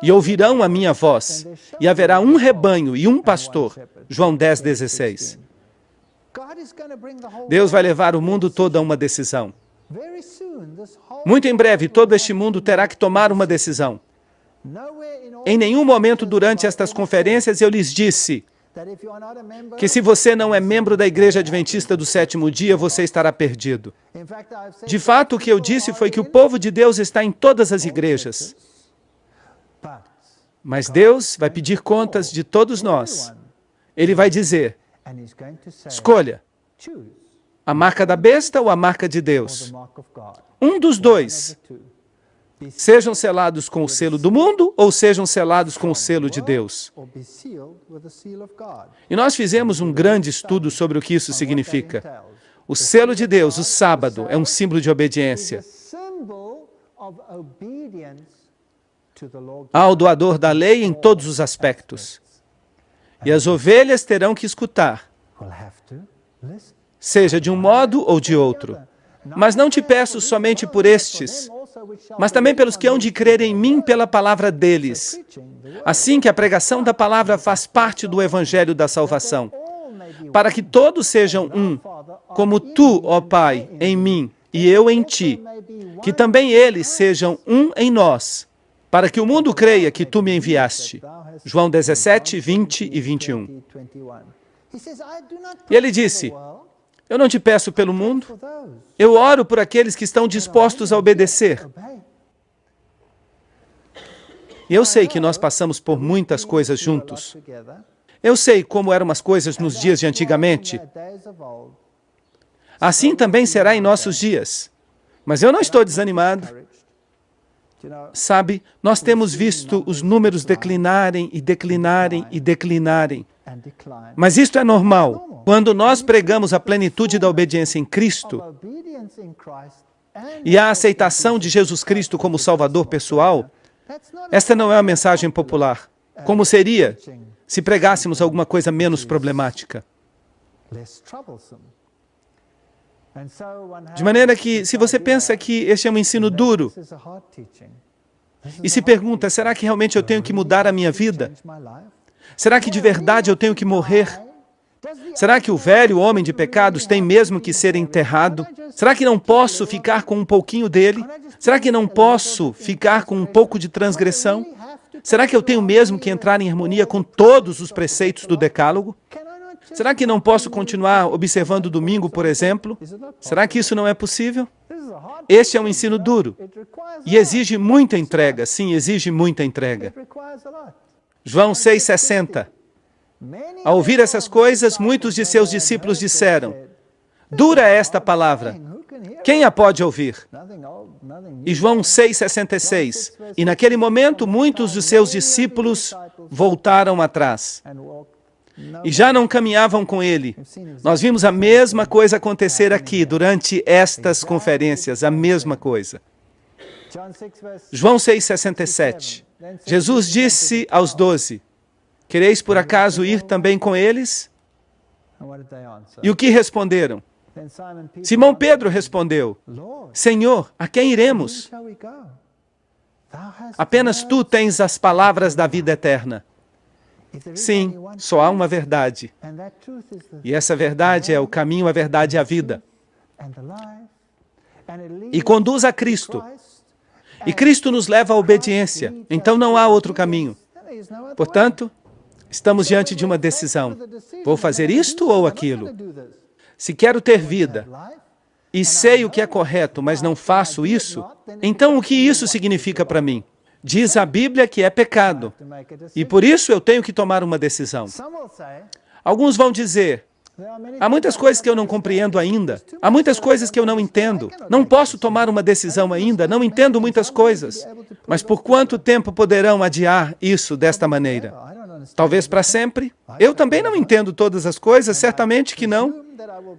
e ouvirão a minha voz, e haverá um rebanho e um pastor. João 10:16. Deus vai levar o mundo todo a uma decisão. Muito em breve, todo este mundo terá que tomar uma decisão. Em nenhum momento durante estas conferências eu lhes disse que se você não é membro da Igreja Adventista do Sétimo Dia, você estará perdido. De fato, o que eu disse foi que o povo de Deus está em todas as igrejas. Mas Deus vai pedir contas de todos nós. Ele vai dizer: escolha, A marca da besta ou a marca de Deus? Um dos dois. Sejam selados com o selo do mundo ou sejam selados com o selo de Deus. E nós fizemos um grande estudo sobre o que isso significa. O selo de Deus, o sábado, é um símbolo de obediência ao doador da lei em todos os aspectos. E as ovelhas terão que escutar, seja de um modo ou de outro. Mas não te peço somente por estes, mas também pelos que hão de crer em mim pela palavra deles. Assim que a pregação da palavra faz parte do evangelho da salvação, para que todos sejam um, como tu, ó Pai, em mim e eu em ti, que também eles sejam um em nós, para que o mundo creia que tu me enviaste. João 17, 20 e 21. E ele disse, eu não te peço pelo mundo, eu oro por aqueles que estão dispostos a obedecer. E eu sei que nós passamos por muitas coisas juntos. Eu sei como eram as coisas nos dias de antigamente. Assim também será em nossos dias. Mas eu não estou desanimado. Sabe, nós temos visto os números declinarem e declinarem e declinarem. Mas isto é normal. Quando nós pregamos a plenitude da obediência em Cristo e a aceitação de Jesus Cristo como Salvador pessoal, esta não é uma mensagem popular. Como seria se pregássemos alguma coisa menos problemática? De maneira que, se você pensa que este é um ensino duro, e se pergunta, será que realmente eu tenho que mudar a minha vida? Será que de verdade eu tenho que morrer? Será que o velho homem de pecados tem mesmo que ser enterrado? Será que não posso ficar com um pouquinho dele? Será que não posso ficar com um pouco de transgressão? Será que eu tenho mesmo que entrar em harmonia com todos os preceitos do Decálogo? Será que não posso continuar observando o domingo, por exemplo? Será que isso não é possível? Este é um ensino duro e exige muita entrega. Sim, exige muita entrega. João 6,60. Ao ouvir essas coisas, muitos de seus discípulos disseram, dura é esta palavra, quem a pode ouvir? E João 6,66. E naquele momento, muitos de seus discípulos voltaram atrás. E já não caminhavam com ele. Nós vimos a mesma coisa acontecer aqui, durante estas conferências, a mesma coisa. João 6,67. Jesus disse aos 12, quereis por acaso ir também com eles? E o que responderam? Simão Pedro respondeu, Senhor, a quem iremos? Apenas tu tens as palavras da vida eterna. Sim, só há uma verdade. E essa verdade é o caminho, a verdade e a vida. E conduz a Cristo. E Cristo nos leva à obediência. Então não há outro caminho. Portanto, estamos diante de uma decisão. Vou fazer isto ou aquilo? Se quero ter vida e sei o que é correto, mas não faço isso, então o que isso significa para mim? Diz a Bíblia que é pecado. E por isso eu tenho que tomar uma decisão. Alguns vão dizer, há muitas coisas que eu não compreendo ainda. Há muitas coisas que eu não entendo. Não posso tomar uma decisão ainda. Não entendo muitas coisas. Mas por quanto tempo poderão adiar isso desta maneira? Talvez para sempre? Eu também não entendo todas as coisas, certamente que não.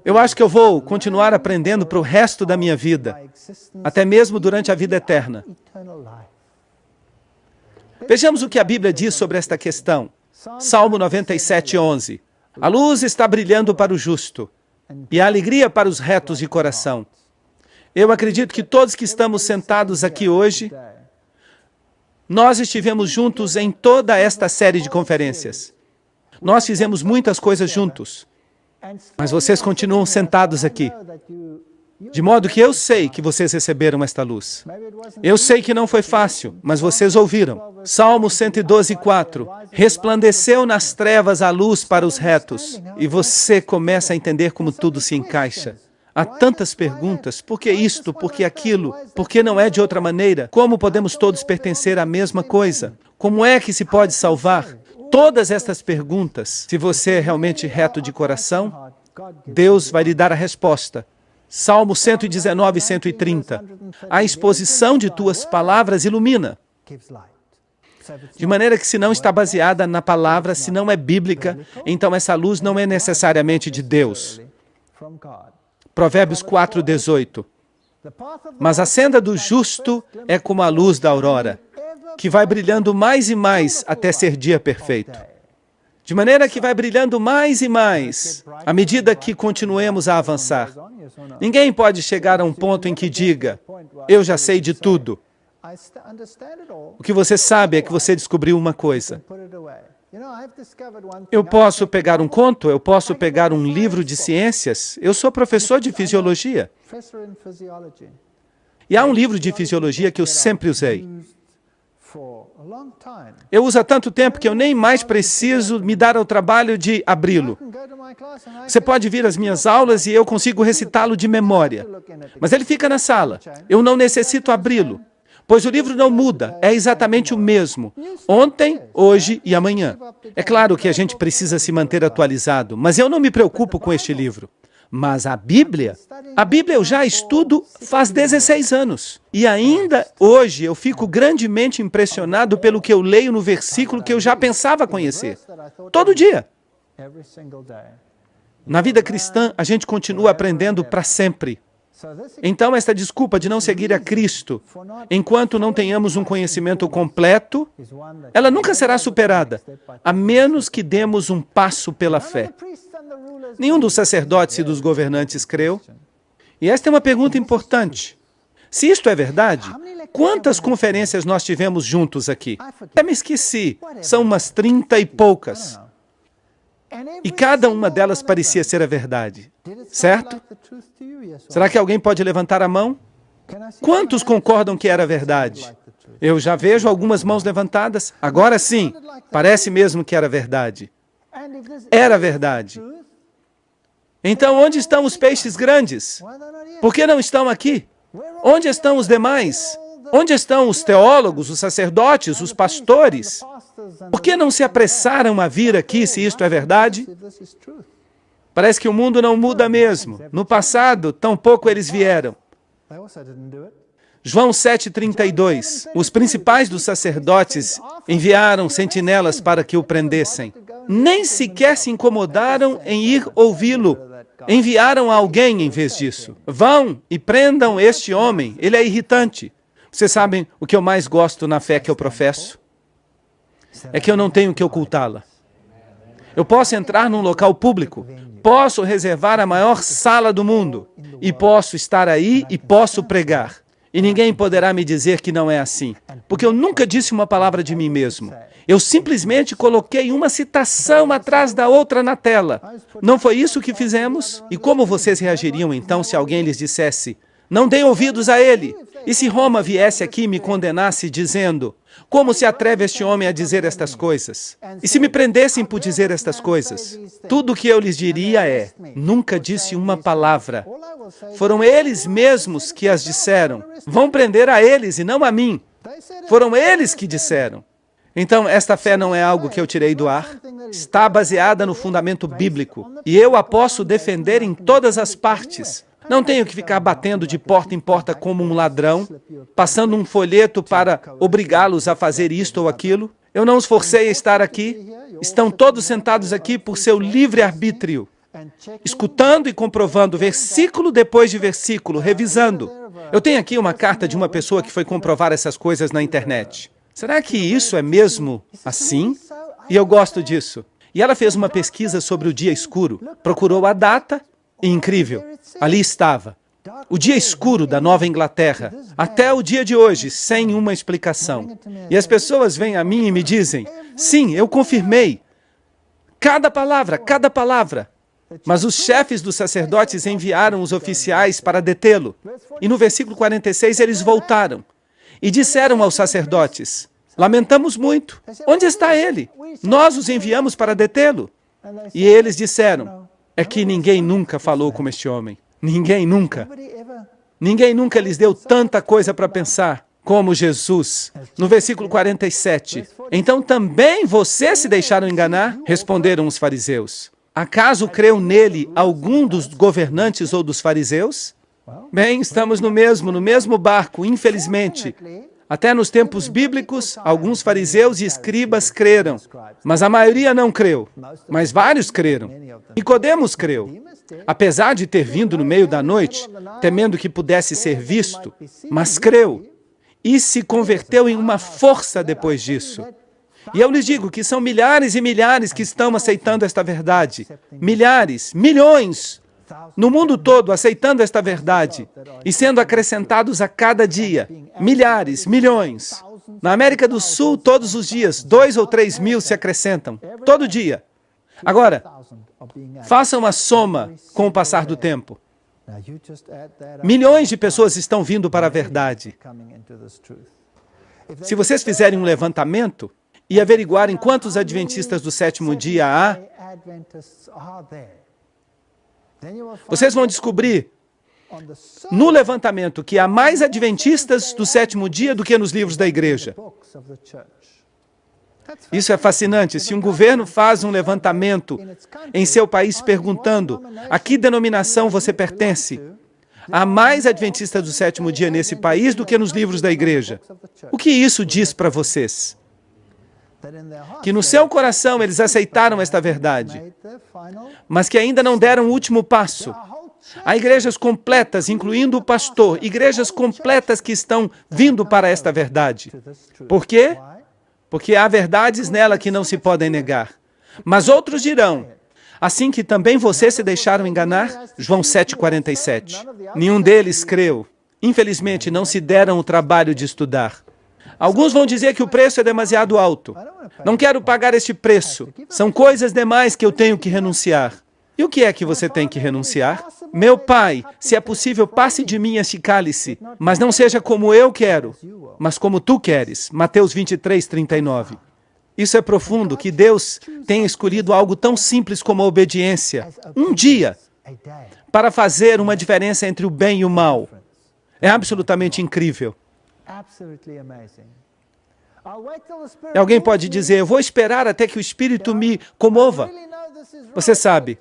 Eu acho que eu vou continuar aprendendo para o resto da minha vida, até mesmo durante a vida eterna. Vejamos o que a Bíblia diz sobre esta questão. Salmo 97, 11. A luz está brilhando para o justo, e a alegria para os retos de coração. Eu acredito que todos que estamos sentados aqui hoje, nós estivemos juntos em toda esta série de conferências. Nós fizemos muitas coisas juntos, mas vocês continuam sentados aqui. De modo que eu sei que vocês receberam esta luz. Eu sei que não foi fácil, mas vocês ouviram. Salmo 112, 4. Resplandeceu nas trevas a luz para os retos. E você começa a entender como tudo se encaixa. Há tantas perguntas. Por que isto? Por que aquilo? Por que não é de outra maneira? Como podemos todos pertencer à mesma coisa? Como é que se pode salvar? Todas estas perguntas, se você é realmente reto de coração, Deus vai lhe dar a resposta. Salmo 119 e 130. A exposição de tuas palavras ilumina. De maneira que, se não está baseada na palavra, se não é bíblica, então essa luz não é necessariamente de Deus. Provérbios 4:18. Mas a senda do justo é como a luz da aurora, que vai brilhando mais e mais até ser dia perfeito. De maneira que vai brilhando mais e mais, à medida que continuemos a avançar. Ninguém pode chegar a um ponto em que diga, eu já sei de tudo. O que você sabe é que você descobriu uma coisa. Eu posso pegar um conto, eu posso pegar um livro de ciências. Eu sou professor de fisiologia. E há um livro de fisiologia que eu sempre usei. Eu uso há tanto tempo que eu nem mais preciso me dar ao trabalho de abri-lo. Você pode vir às minhas aulas e eu consigo recitá-lo de memória. Mas ele fica na sala. Eu não necessito abri-lo. Pois o livro não muda, é exatamente o mesmo. Ontem, hoje e amanhã. É claro que a gente precisa se manter atualizado, mas eu não me preocupo com este livro. Mas a Bíblia eu já estudo faz 16 anos. E ainda hoje eu fico grandemente impressionado pelo que eu leio no versículo que eu já pensava conhecer. Todo dia. Na vida cristã, a gente continua aprendendo para sempre. Então, esta desculpa de não seguir a Cristo, enquanto não tenhamos um conhecimento completo, ela nunca será superada, a menos que demos um passo pela fé. Nenhum dos sacerdotes e dos governantes creu. E esta é uma pergunta importante. Se isto é verdade, quantas conferências nós tivemos juntos aqui? Até me esqueci, são umas 30 e poucas. E cada uma delas parecia ser a verdade, certo? Será que alguém pode levantar a mão? Quantos concordam que era verdade? Eu já vejo algumas mãos levantadas. Agora sim, parece mesmo que era verdade. Era verdade. Então, onde estão os peixes grandes? Por que não estão aqui? Onde estão os demais? Onde estão os teólogos, os sacerdotes, os pastores? Por que não se apressaram a vir aqui se isto é verdade? Parece que o mundo não muda mesmo. No passado, tampouco eles vieram. João 7:32. Os principais dos sacerdotes enviaram sentinelas para que o prendessem. Nem sequer se incomodaram em ir ouvi-lo. Enviaram alguém em vez disso. Vão e prendam este homem. Ele é irritante. Vocês sabem o que eu mais gosto na fé que eu professo? É que eu não tenho que ocultá-la. Eu posso entrar num local público, posso reservar a maior sala do mundo, e posso estar aí e posso pregar. E ninguém poderá me dizer que não é assim, porque eu nunca disse uma palavra de mim mesmo. Eu simplesmente coloquei uma citação atrás da outra na tela. Não foi isso que fizemos? E como vocês reagiriam então se alguém lhes dissesse, não deem ouvidos a ele? E se Roma viesse aqui e me condenasse dizendo, como se atreve este homem a dizer estas coisas? E se me prendessem por dizer estas coisas? Tudo o que eu lhes diria é, nunca disse uma palavra. Foram eles mesmos que as disseram. Vão prender a eles e não a mim. Foram eles que disseram. Então, esta fé não é algo que eu tirei do ar. Está baseada no fundamento bíblico. E eu a posso defender em todas as partes. Não tenho que ficar batendo de porta em porta como um ladrão, passando um folheto para obrigá-los a fazer isto ou aquilo. Eu não os forcei a estar aqui. Estão todos sentados aqui por seu livre-arbítrio, escutando e comprovando versículo depois de versículo, revisando. Eu tenho aqui uma carta de uma pessoa que foi comprovar essas coisas na internet. Será que isso é mesmo assim? E eu gosto disso. E ela fez uma pesquisa sobre o dia escuro, procurou a data e, incrível, ali estava. O dia escuro da Nova Inglaterra, até o dia de hoje, sem uma explicação. E as pessoas vêm a mim e me dizem, sim, eu confirmei. Cada palavra, cada palavra. Mas os chefes dos sacerdotes enviaram os oficiais para detê-lo. E no versículo 46 eles voltaram e disseram aos sacerdotes, lamentamos muito. Onde está ele? Nós os enviamos para detê-lo. E eles disseram, é que ninguém nunca falou como este homem. Ninguém nunca. Ninguém nunca lhes deu tanta coisa para pensar como Jesus. No versículo 47, então também vocês se deixaram enganar? Responderam os fariseus. Acaso creu nele algum dos governantes ou dos fariseus? Bem, estamos no mesmo barco, infelizmente. Até nos tempos bíblicos, alguns fariseus e escribas creram, mas a maioria não creu. Mas vários creram. Nicodemos creu, apesar de ter vindo no meio da noite, temendo que pudesse ser visto, mas creu e se converteu em uma força depois disso. E eu lhes digo que são milhares e milhares que estão aceitando esta verdade. Milhares, milhões, no mundo todo aceitando esta verdade e sendo acrescentados a cada dia. Milhares, milhões. Na América do Sul, todos os dias, 2 ou 3 mil se acrescentam. Todo dia. Agora, faça uma soma com o passar do tempo. Milhões de pessoas estão vindo para a verdade. Se vocês fizerem um levantamento e averiguarem quantos adventistas do sétimo dia há, vocês vão descobrir no levantamento que há mais adventistas do sétimo dia do que nos livros da igreja. Isso é fascinante. Se um governo faz um levantamento em seu país perguntando a que denominação você pertence, há mais adventistas do sétimo dia nesse país do que nos livros da igreja. O que isso diz para vocês? Que no seu coração eles aceitaram esta verdade, mas que ainda não deram o último passo. Há igrejas completas, incluindo o pastor, igrejas completas que estão vindo para esta verdade. Por quê? Porque há verdades nela que não se podem negar. Mas outros dirão, assim que também vocês se deixaram enganar, João 7,47. Nenhum deles creu. Infelizmente, não se deram o trabalho de estudar. Alguns vão dizer que o preço é demasiado alto. Não quero pagar este preço. São coisas demais que eu tenho que renunciar. E o que é que você tem que renunciar? Meu Pai, se é possível, passe de mim este cálice, mas não seja como eu quero, mas como tu queres. Mateus 23:39. Isso é profundo, que Deus tenha escolhido algo tão simples como a obediência, um dia, para fazer uma diferença entre o bem e o mal. É absolutamente incrível. E alguém pode dizer, eu vou esperar até que o Espírito me comova. Você sabe,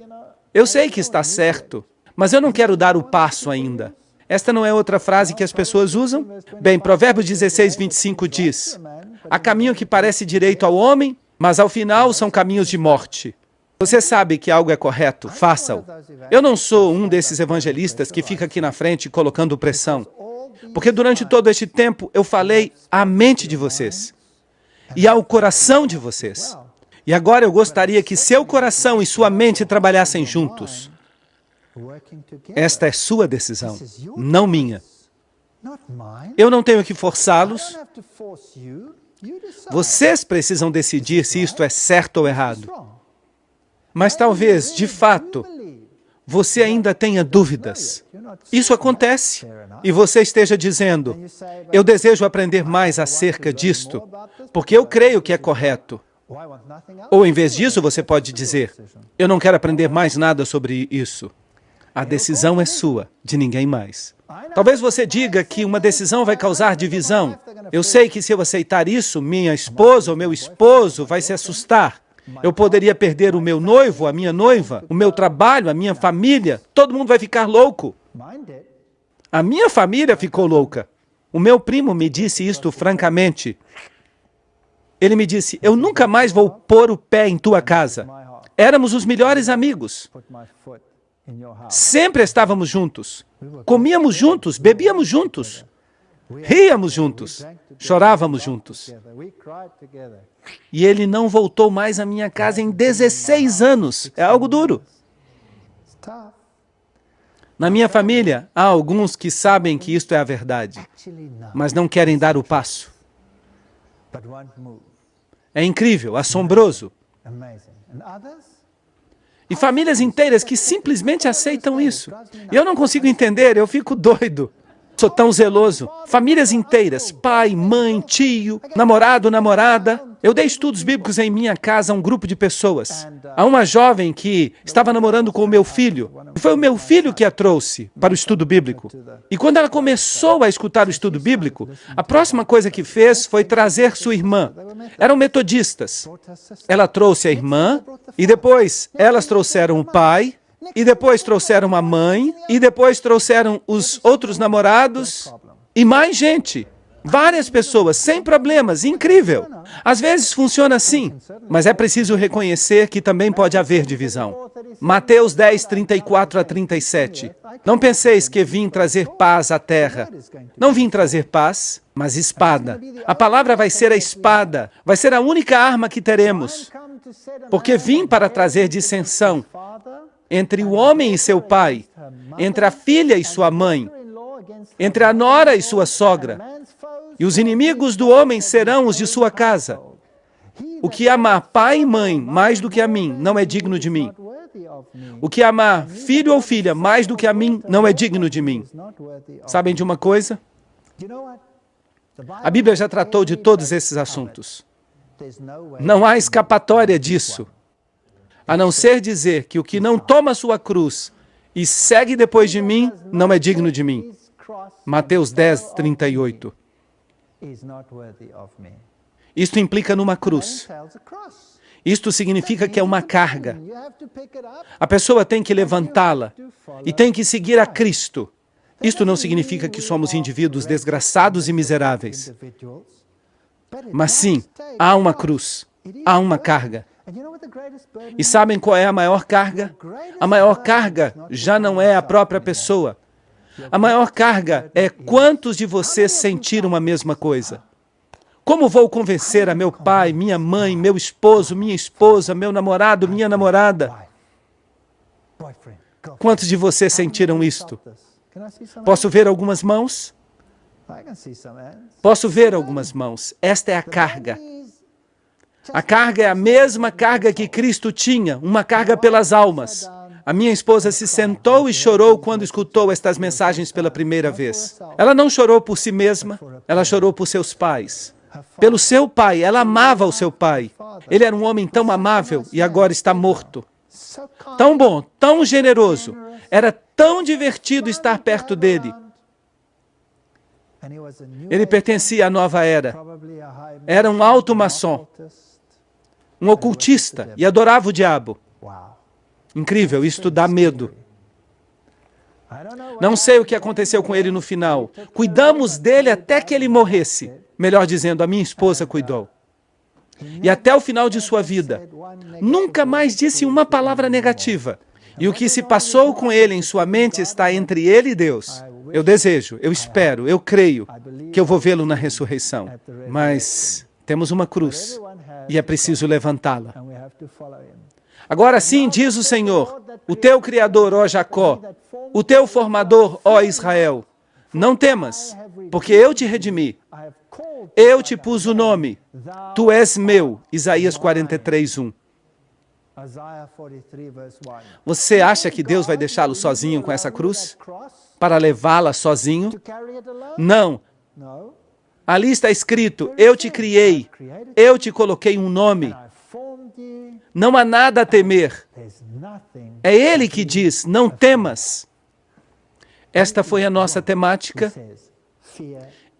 eu sei que está certo, mas eu não quero dar o passo ainda. Esta não é outra frase que as pessoas usam? Bem, Provérbios 16:25 diz, há caminho que parece direito ao homem, mas ao final são caminhos de morte. Você sabe que algo é correto, faça-o. Eu não sou um desses evangelistas que fica aqui na frente colocando pressão. Porque durante todo este tempo eu falei à mente de vocês e ao coração de vocês. E agora eu gostaria que seu coração e sua mente trabalhassem juntos. Esta é sua decisão, não minha. Eu não tenho que forçá-los. Vocês precisam decidir se isto é certo ou errado. Mas talvez, de fato, você ainda tenha dúvidas. Isso acontece. E você esteja dizendo, eu desejo aprender mais acerca disto, porque eu creio que é correto. Ou em vez disso, você pode dizer, eu não quero aprender mais nada sobre isso. A decisão é sua, de ninguém mais. Talvez você diga que uma decisão vai causar divisão. Eu sei que se eu aceitar isso, minha esposa ou meu esposo vai se assustar. Eu poderia perder o meu noivo, a minha noiva, o meu trabalho, a minha família. Todo mundo vai ficar louco. A minha família ficou louca. O meu primo me disse isto francamente. Ele me disse, eu nunca mais vou pôr o pé em tua casa. Éramos os melhores amigos. Sempre estávamos juntos. Comíamos juntos, bebíamos juntos. Ríamos juntos. Chorávamos juntos. E ele não voltou mais à minha casa em 16 anos. É algo duro. Na minha família, há alguns que sabem que isto é a verdade, mas não querem dar o passo. É incrível, assombroso. E famílias inteiras que simplesmente aceitam isso. E eu não consigo entender, eu fico doido. Sou tão zeloso. Famílias inteiras, pai, mãe, tio, namorado, namorada. Eu dei estudos bíblicos em minha casa a um grupo de pessoas. Há uma jovem que estava namorando com o meu filho. Foi o meu filho que a trouxe para o estudo bíblico. E quando ela começou a escutar o estudo bíblico, a próxima coisa que fez foi trazer sua irmã. Eram metodistas. Ela trouxe a irmã, e depois elas trouxeram o pai, e depois trouxeram a mãe, e depois trouxeram os outros namorados, e mais gente. Várias pessoas, sem problemas, incrível. Às vezes funciona assim, mas é preciso reconhecer que também pode haver divisão. Mateus 10, 34 a 37. Não penseis que vim trazer paz à terra. Não vim trazer paz, mas espada. A palavra vai ser a espada, vai ser a única arma que teremos. Porque vim para trazer dissensão entre o homem e seu pai, entre a filha e sua mãe, entre a nora e sua sogra. E os inimigos do homem serão os de sua casa. O que amar pai e mãe mais do que a mim, não é digno de mim. O que amar filho ou filha mais do que a mim, não é digno de mim. Sabem de uma coisa? A Bíblia já tratou de todos esses assuntos. Não há escapatória disso, a não ser dizer que o que não toma sua cruz e segue depois de mim, não é digno de mim. Mateus 10, 38. Isto implica numa cruz. Isto significa que é uma carga. A pessoa tem que levantá-la e tem que seguir a Cristo. Isto não significa que somos indivíduos desgraçados e miseráveis. Mas sim, há uma cruz, há uma carga. E sabem qual é a maior carga? A maior carga já não é a própria pessoa. A maior carga é quantos de vocês sentiram a mesma coisa. Como vou convencer a meu pai, minha mãe, meu esposo, minha esposa, meu namorado, minha namorada? Quantos de vocês sentiram isto? Posso ver algumas mãos? Posso ver algumas mãos. Esta é a carga. A carga é a mesma carga que Cristo tinha, uma carga pelas almas. A minha esposa se sentou e chorou quando escutou estas mensagens pela primeira vez. Ela não chorou por si mesma, ela chorou por seus pais. Pelo seu pai, ela amava o seu pai. Ele era um homem tão amável e agora está morto. Tão bom, tão generoso. Era tão divertido estar perto dele. Ele pertencia à nova era. Era um alto maçom, um ocultista e adorava o diabo. Incrível, isto dá medo. Não sei o que aconteceu com ele no final. Cuidamos dele até que ele morresse. Melhor dizendo, a minha esposa cuidou. E até o final de sua vida, nunca mais disse uma palavra negativa. E o que se passou com ele em sua mente está entre ele e Deus. Eu desejo, eu espero, eu creio que eu vou vê-lo na ressurreição. Mas temos uma cruz e é preciso levantá-la. Agora sim, diz o Senhor, o teu Criador, ó Jacó, o teu Formador, ó Israel, não temas, porque eu te redimi. Eu te pus o nome, tu és meu. Isaías 43, 1. Você acha que Deus vai deixá-lo sozinho com essa cruz? Para levá-la sozinho? Não. Ali está escrito, eu te criei, eu te coloquei um nome. Não há nada a temer. É Ele que diz, não temas. Esta foi a nossa temática.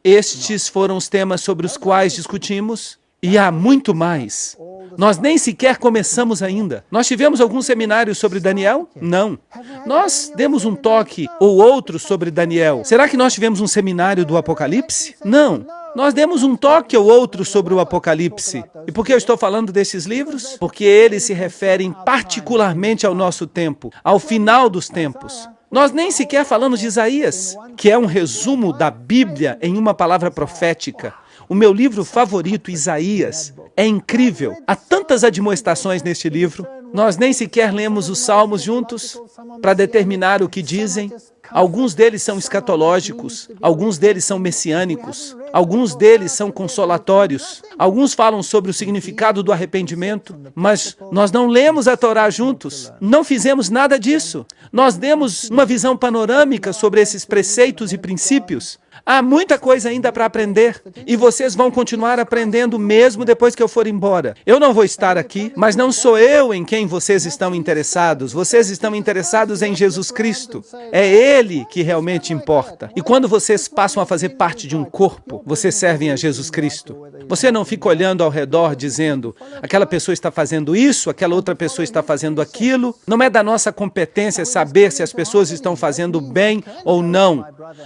Estes foram os temas sobre os quais discutimos. E há muito mais. Nós nem sequer começamos ainda. Nós tivemos algum seminário sobre Daniel? Não. Nós demos um toque ou outro sobre Daniel. Será que nós tivemos um seminário do Apocalipse? Não. Nós demos um toque ou outro sobre o Apocalipse. E por que eu estou falando desses livros? Porque eles se referem particularmente ao nosso tempo, ao final dos tempos. Nós nem sequer falamos de Isaías, que é um resumo da Bíblia em uma palavra profética. O meu livro favorito, Isaías, é incrível. Há tantas admoestações neste livro. Nós nem sequer lemos os Salmos juntos para determinar o que dizem. Alguns deles são escatológicos, alguns deles são messiânicos, alguns deles são consolatórios, alguns falam sobre o significado do arrependimento, mas nós não lemos a Torá juntos, não fizemos nada disso. Nós demos uma visão panorâmica sobre esses preceitos e princípios. Há muita coisa ainda para aprender e vocês vão continuar aprendendo mesmo depois que eu for embora. Eu não vou estar aqui, mas não sou eu em quem vocês estão interessados. Vocês estão interessados em Jesus Cristo. É Ele que realmente importa. E quando vocês passam a fazer parte de um corpo, vocês servem a Jesus Cristo. Você não fica olhando ao redor dizendo, aquela pessoa está fazendo isso, aquela outra pessoa está fazendo aquilo. Não é da nossa competência saber se as pessoas estão fazendo bem ou não.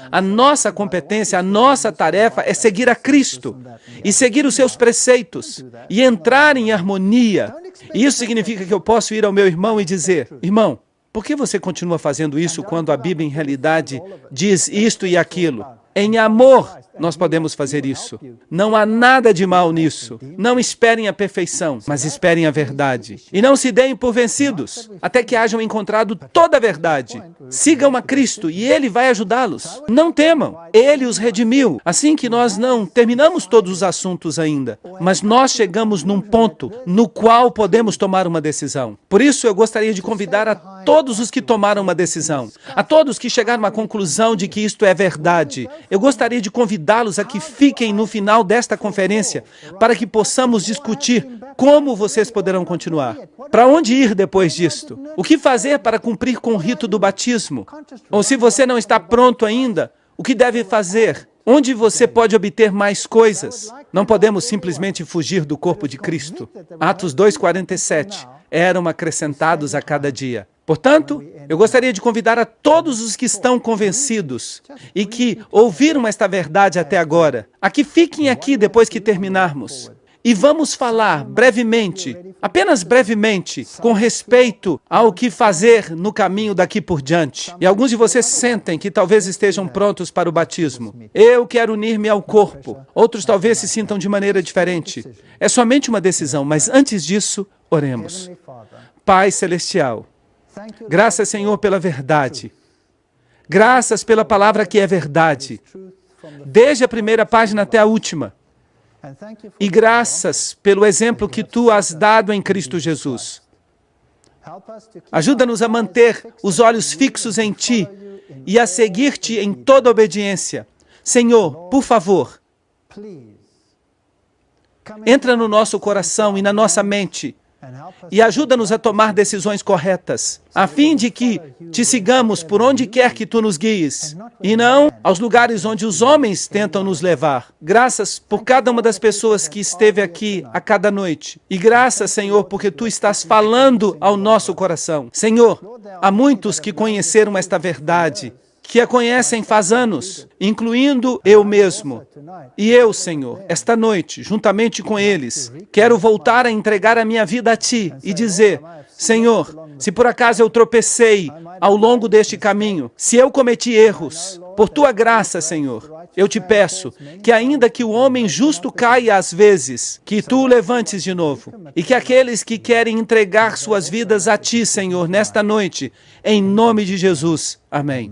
A nossa competência, a nossa tarefa é seguir a Cristo e seguir os seus preceitos e entrar em harmonia. E isso significa que eu posso ir ao meu irmão e dizer, irmão, por que você continua fazendo isso quando a Bíblia em realidade diz isto e aquilo? Em amor, nós podemos fazer isso. Não há nada de mal nisso. Não esperem a perfeição, mas esperem a verdade. E não se deem por vencidos, até que hajam encontrado toda a verdade. Sigam a Cristo e Ele vai ajudá-los. Não temam, Ele os redimiu. Assim que nós não terminamos todos os assuntos ainda, mas nós chegamos num ponto no qual podemos tomar uma decisão. Por isso, eu gostaria de convidar a todos os que tomaram uma decisão, a todos que chegaram à conclusão de que isto é verdade, eu gostaria de convidá-los a que fiquem no final desta conferência para que possamos discutir como vocês poderão continuar. Para onde ir depois disto? O que fazer para cumprir com o rito do batismo? Ou se você não está pronto ainda, o que deve fazer? Onde você pode obter mais coisas? Não podemos simplesmente fugir do corpo de Cristo. Atos 2:47. Eram acrescentados a cada dia. Portanto, eu gostaria de convidar a todos os que estão convencidos e que ouviram esta verdade até agora, a que fiquem aqui depois que terminarmos. E vamos falar brevemente, apenas brevemente, com respeito ao que fazer no caminho daqui por diante. E alguns de vocês sentem que talvez estejam prontos para o batismo. Eu quero unir-me ao corpo. Outros talvez se sintam de maneira diferente. É somente uma decisão, mas antes disso, oremos. Pai Celestial, graças, Senhor, pela verdade. Graças pela palavra que é verdade. Desde a primeira página até a última. E graças pelo exemplo que Tu has dado em Cristo Jesus. Ajuda-nos a manter os olhos fixos em Ti e a seguir-Te em toda obediência. Senhor, por favor, entra no nosso coração e na nossa mente e ajuda-nos a tomar decisões corretas, a fim de que Te sigamos por onde quer que Tu nos guies, e não aos lugares onde os homens tentam nos levar. Graças por cada uma das pessoas que esteve aqui a cada noite. E graças, Senhor, porque Tu estás falando ao nosso coração. Senhor, há muitos que conheceram esta verdade, que a conhecem faz anos, incluindo eu mesmo. E eu, Senhor, esta noite, juntamente com eles, quero voltar a entregar a minha vida a Ti e dizer, Senhor, se por acaso eu tropecei ao longo deste caminho, se eu cometi erros, por Tua graça, Senhor, eu Te peço que ainda que o homem justo caia às vezes, que Tu o levantes de novo, e que aqueles que querem entregar suas vidas a Ti, Senhor, nesta noite, em nome de Jesus. Amém.